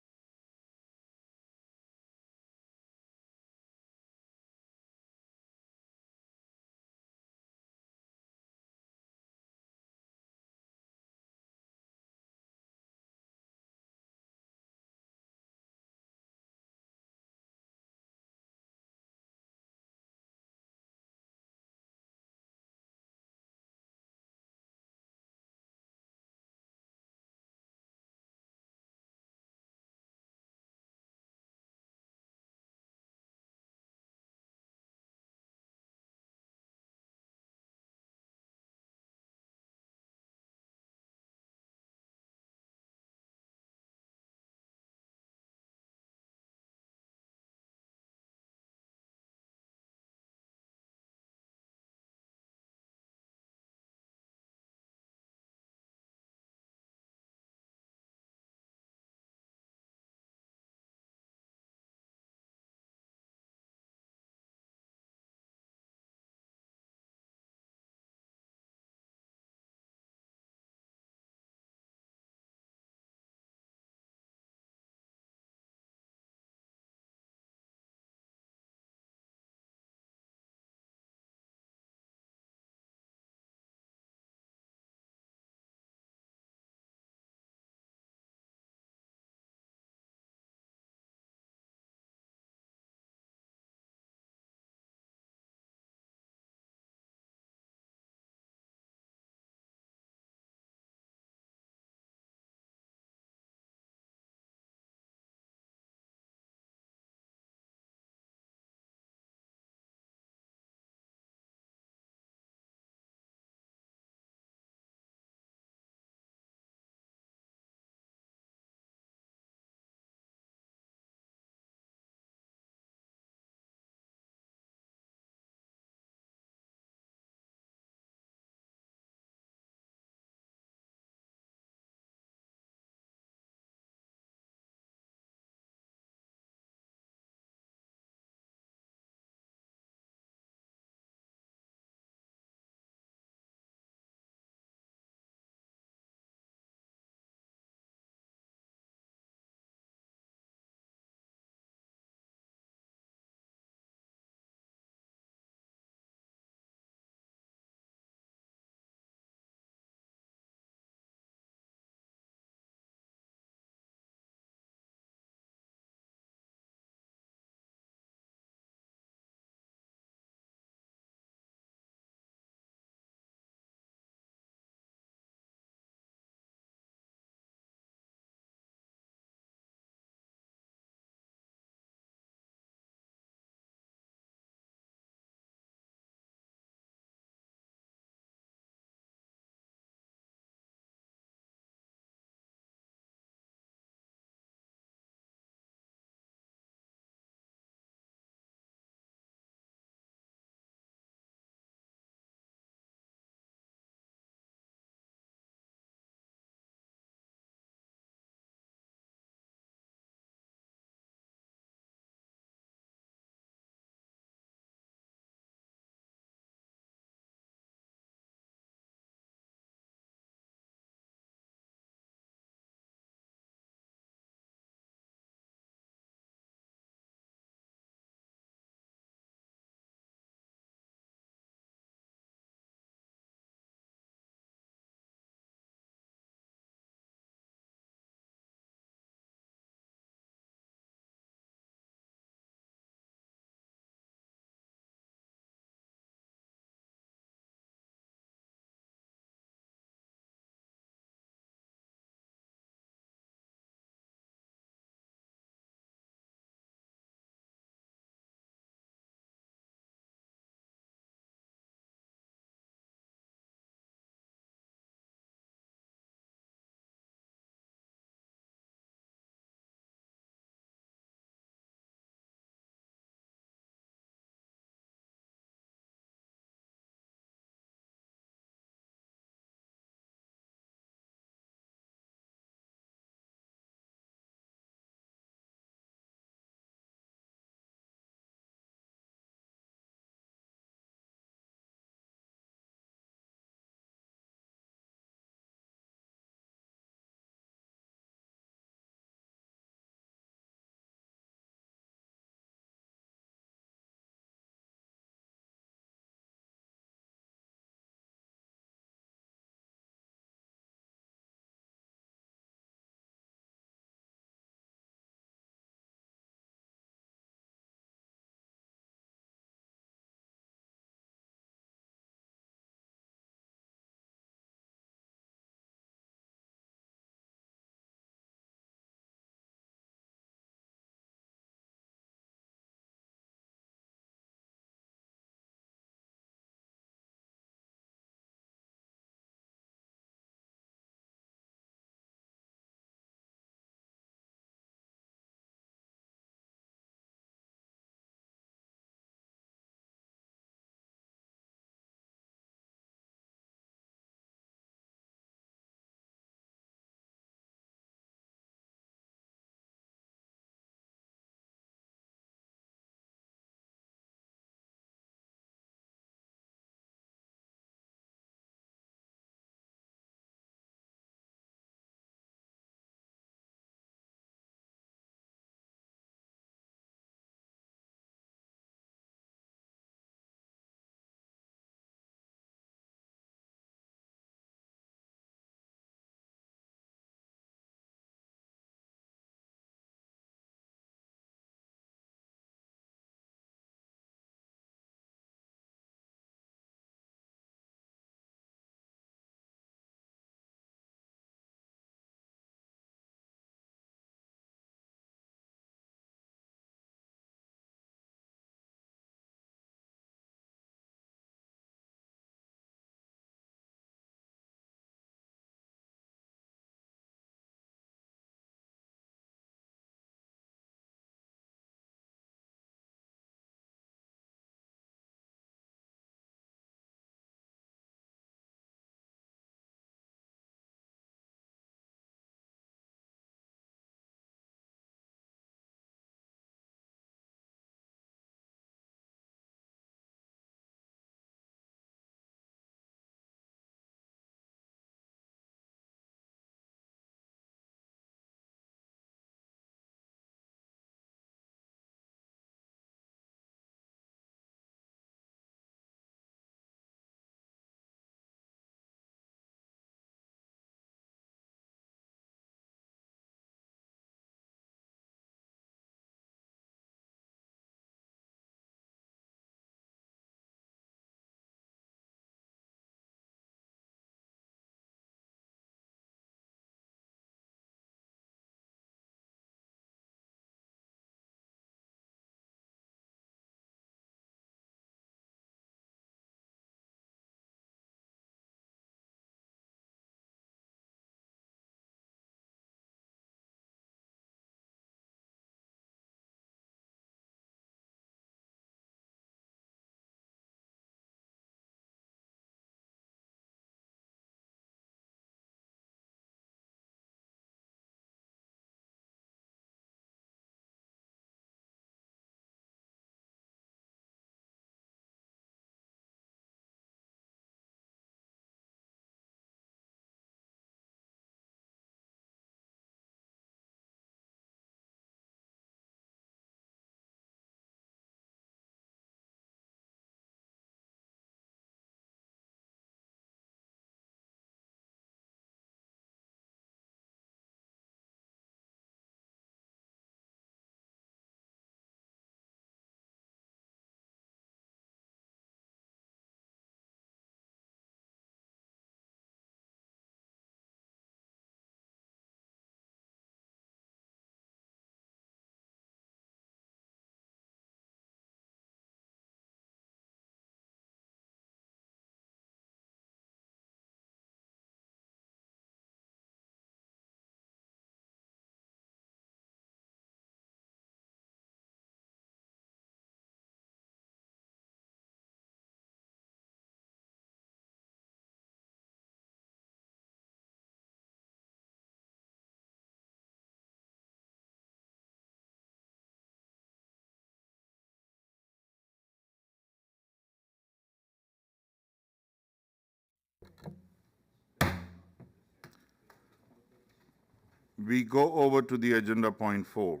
We go over to the agenda point 4,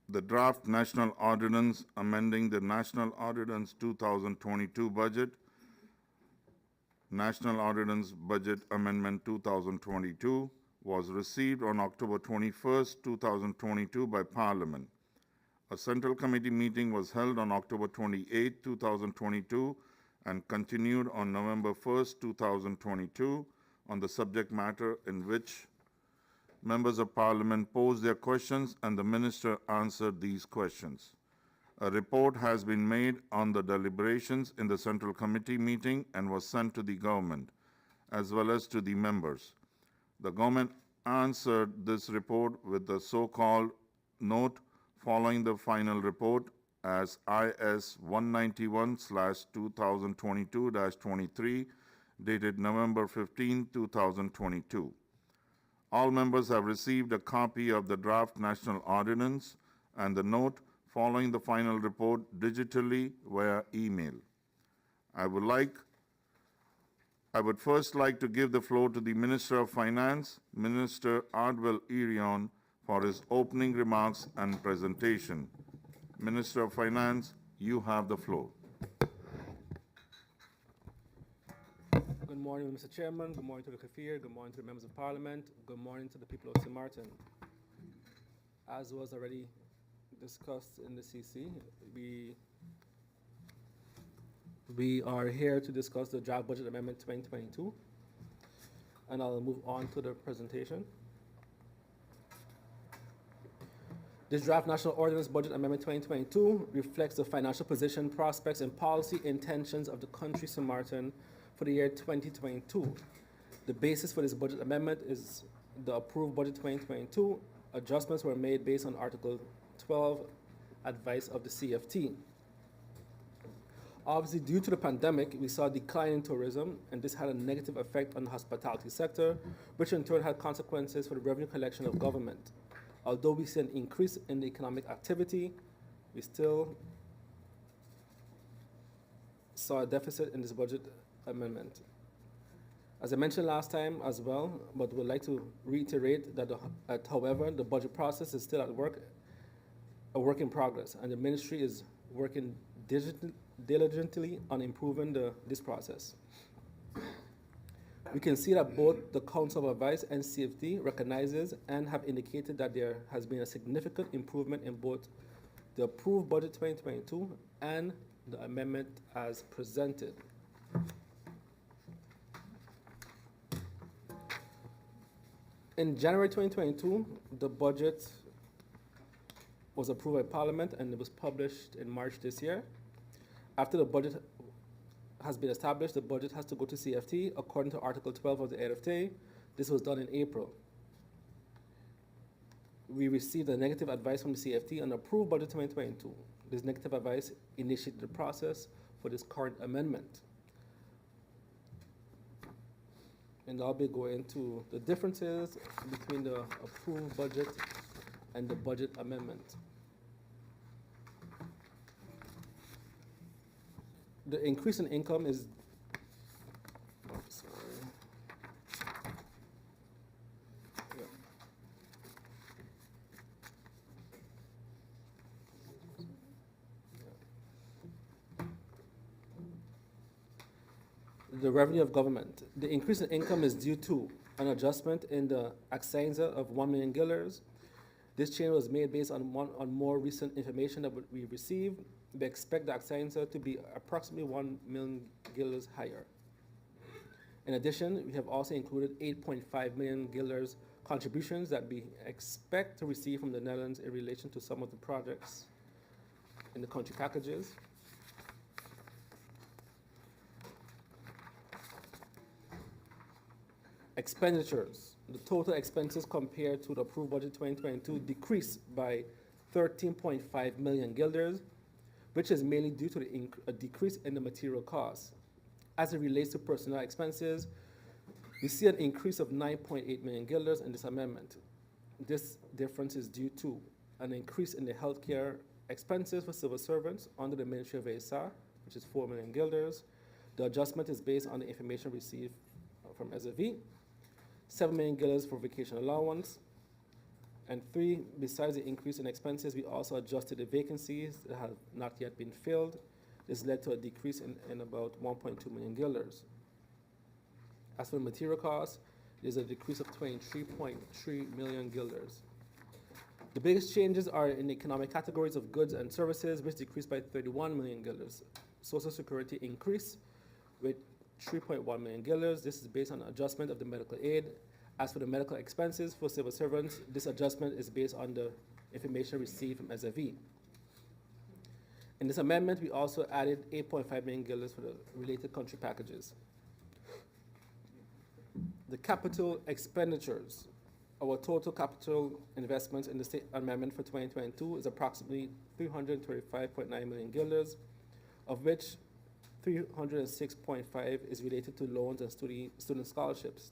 the draft national ordinance amending the National Ordinance 2022 budget, National Ordinance Budget Amendment 2022 was received on October 21st, 2022 by Parliament. A Central Committee meeting was held on October 28, 2022 and continued on November 1st, 2022 on the subject matter, in which members of Parliament posed their questions and the Minister answered these questions. A report has been made on the deliberations in the Central Committee meeting and was sent to the government, as well as to the members. The government answered this report with the so-called note following the final report as IS 191/2022-23, dated November 15, 2022. All members have received a copy of the draft national ordinance and the note following the final report digitally via email. I would first like to give the floor to the Minister of Finance, Minister Ardwell Irion, for his opening remarks and presentation. Minister of Finance, you have the floor. Good morning, Mr. Chairman. Good morning to the Kafir. Good morning to the members of Parliament. Good morning to the people of St. Martin. As was already discussed in the CC, we are here to discuss the draft budget amendment 2022, and I'll move on to the presentation. This draft National Ordinance Budget Amendment 2022 reflects the financial position, prospects, and policy intentions of the country St. Martin for the year 2022. The basis for this budget amendment is the approved budget 2022. Adjustments were made based on Article 12, advice of the CFT. Obviously, due to the pandemic, we saw a decline in tourism, and this had a negative effect on the hospitality sector, which in turn had consequences for the revenue collection of government. Although we see an increase in the economic activity, we still saw a deficit in this budget amendment. As I mentioned last time as well, but would like to reiterate that, however, the budget process is still a work in progress, and the ministry is working diligently on improving this process. We can see that both the Council of Advice and CFD recognizes and have indicated that there has been a significant improvement in both the approved budget 2022 and the amendment as presented. In January 2022, the budget was approved by Parliament and it was published in March this year. After the budget has been established, the budget has to go to CFT according to Article 12 of the AFTA. This was done in April. We received a negative advice from the CFT on approved budget 2022. This negative advice initiated the process for this current amendment. And I'll be going to the differences between the approved budget and the budget amendment. The increase in income is, the revenue of government. The increase in income is due to an adjustment in the Accenza of 1 million guilders. This change was made based on more recent information that we received. We expect the Accenza to be approximately 1 million guilders higher. In addition, we have also included 8.5 million guilders contributions that we expect to receive from the Netherlands in relation to some of the projects in the country packages. Expenditures. The total expenses compared to the approved budget 2022 decreased by 13.5 million guilders, which is mainly due to a decrease in the material costs. As it relates to personnel expenses, we see an increase of 9.8 million guilders in this amendment. This difference is due to an increase in the healthcare expenses for civil servants under the Ministry of ASA, which is 4 million guilders. The adjustment is based on the information received from SFV. 7 million guilders for vacation allowance, And 3, besides the increase in expenses, we also adjusted the vacancies that have not yet been filled. This led to a decrease in about 1.2 million guilders. As for the material costs, there's a decrease of 23.3 million guilders. The biggest changes are in the economic categories of goods and services, which decreased by 31 million guilders. Social Security increased with 3.1 million guilders. This is based on adjustment of the medical aid. As for the medical expenses for civil servants, this adjustment is based on the information received from SFE. In this amendment, we also added 8.5 million guilders for the related country packages. The capital expenditures. Our total capital investments in the state amendment for 2022 is approximately 335.9 million guilders, of which 306.5 is related to loans and student scholarships.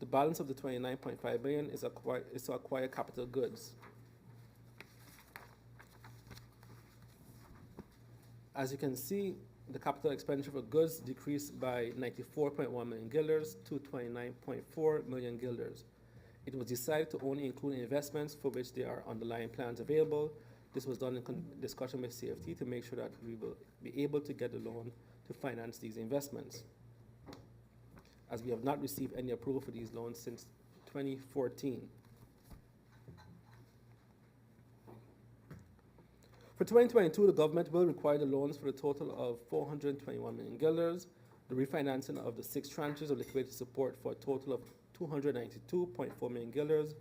The balance of the 29.5 billion is to acquire capital goods. As you can see, the capital expenditure for goods decreased by 94.1 million guilders to 29.4 million guilders. It was decided to only include investments for which there are underlying plans available. This was done in discussion with CFT to make sure that we will be able to get a loan to finance these investments, as we have not received any approval for these loans since 2014. For 2022, the government will require the loans for a total of 421 million guilders, the refinancing of the 6 tranches of liquidity support for a total of 292.4 million guilders.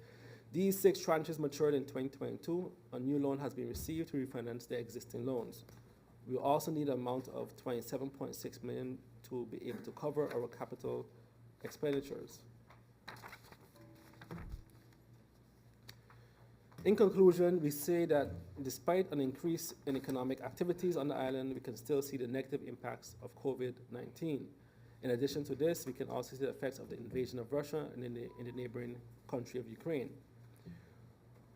These 6 tranches matured in 2022. A new loan has been received to refinance the existing loans. We will also need an amount of 27.6 million to be able to cover our capital expenditures. In conclusion, we say that despite an increase in economic activities on the island, we can still see the negative impacts of COVID-19. In addition to this, we can also see the effects of the invasion of Russia and in the neighboring country of Ukraine.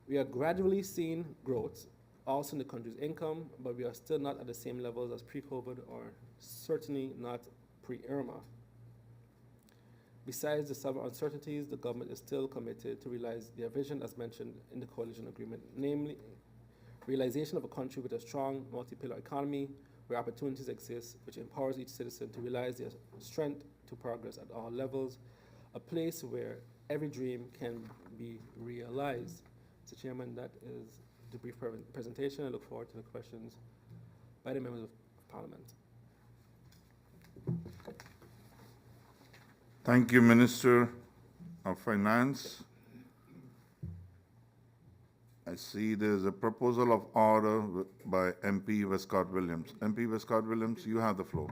We are gradually seeing growth also in the country's income, but we are still not at the same levels as pre-COVID, or certainly not pre-Irma. Besides the several uncertainties, the government is still committed to realize their vision as mentioned in the coalition agreement, namely realization of a country with a strong multi-pillar economy where opportunities exist, which empowers each citizen to realize their strength to progress at all levels, a place where every dream can be realized. Mr. Chairman, that is the brief presentation. I look forward to the questions by the members of Parliament. Thank you, Minister of Finance. I see there's a proposal of order by MP Westcott Williams. MP Westcott Williams, you have the floor.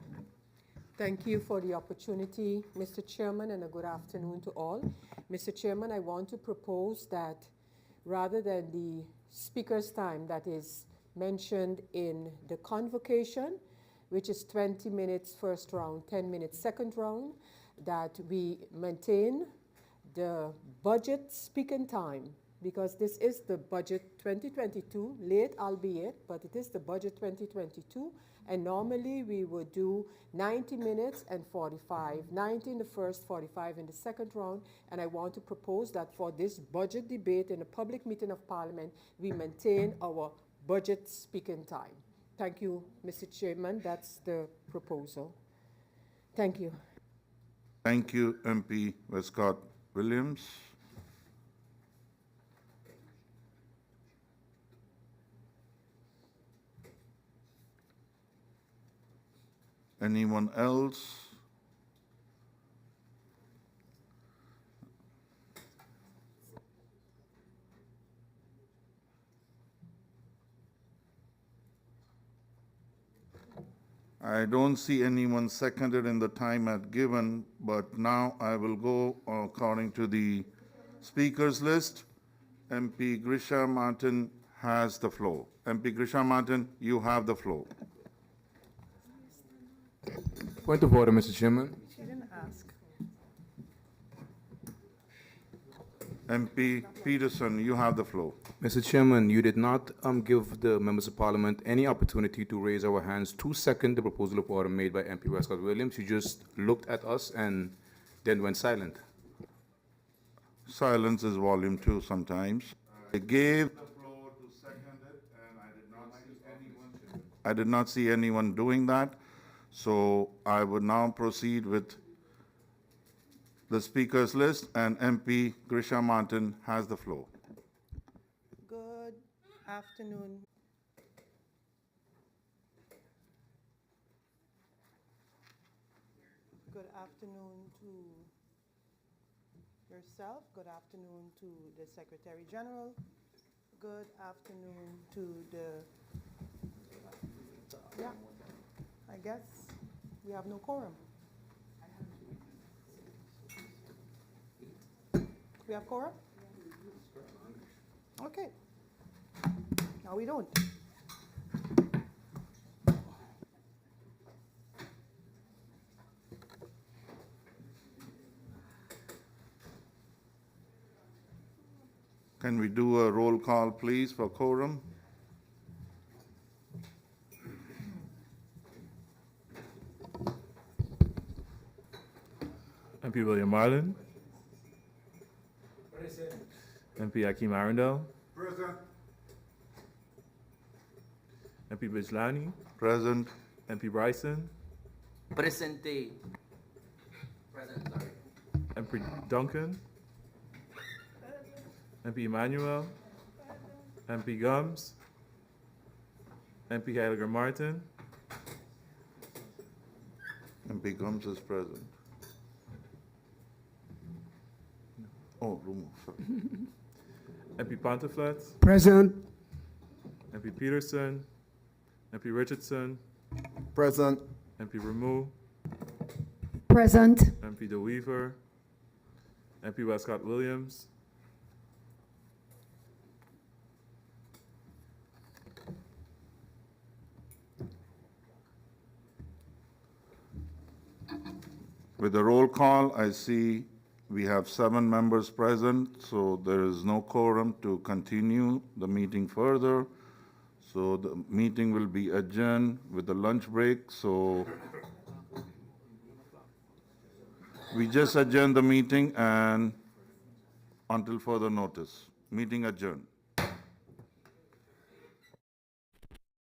Thank you for the opportunity, Mr. Chairman, and a good afternoon to all. Mr. Chairman, I want to propose that rather than the speaker's time that is mentioned in the convocation, which is 20 minutes first round, 10 minutes second round, that we maintain the budget speaking time, because this is the budget 2022, late albeit, but it is the budget 2022, and normally we would do 90 minutes and 45, 90 in the first, 45 in the second round, and I want to propose that for this budget debate in a public meeting of Parliament, we maintain our budget speaking time. Thank you, Mr. Chairman. That's the proposal. Thank you. Thank you, MP Westcott Williams. Anyone else? I don't see anyone seconded in the time I'd given, but now I will go according to the speakers list. MP Grisha Martin has the floor. MP Grisha Martin, you have the floor. Point of order, Mr. Chairman. She didn't ask. MP Peterson, you have the floor. Mr. Chairman, you did not give the members of Parliament any opportunity to raise our hands to second the proposal of order made by MP Westcott Williams. You just looked at us and then went silent. Silence is volume 2 sometimes. I gave the floor to second it, and I did not see anyone doing that. So I would now proceed with the speakers list, and MP Grisha Martin has the floor. Good afternoon. Good afternoon to yourself. Good afternoon to the Secretary General. Good afternoon to yeah, I guess we have no quorum. We have quorum? Okay. No, we don't. Can we do a roll call, please, for quorum? MP William Marlin. MP Akeem Arundel. Present. MP Bijlani. Present. MP Bryson. Presente. Present, sorry. MP Duncan. MP Emmanuel. MP Gums. MP Heiliger Martin. MP Gums is present. Oh, remove, sorry. MP Ponteflet. Present. MP Peterson. MP Richardson. Present. MP Ramu. Present. MP DeWeaver. MP Westcott Williams. With the roll call, I see we have 7 members present, so there is no quorum to continue the meeting further. So the meeting will be adjourned with the lunch break, so we just adjourned the meeting and until further notice. Meeting adjourned.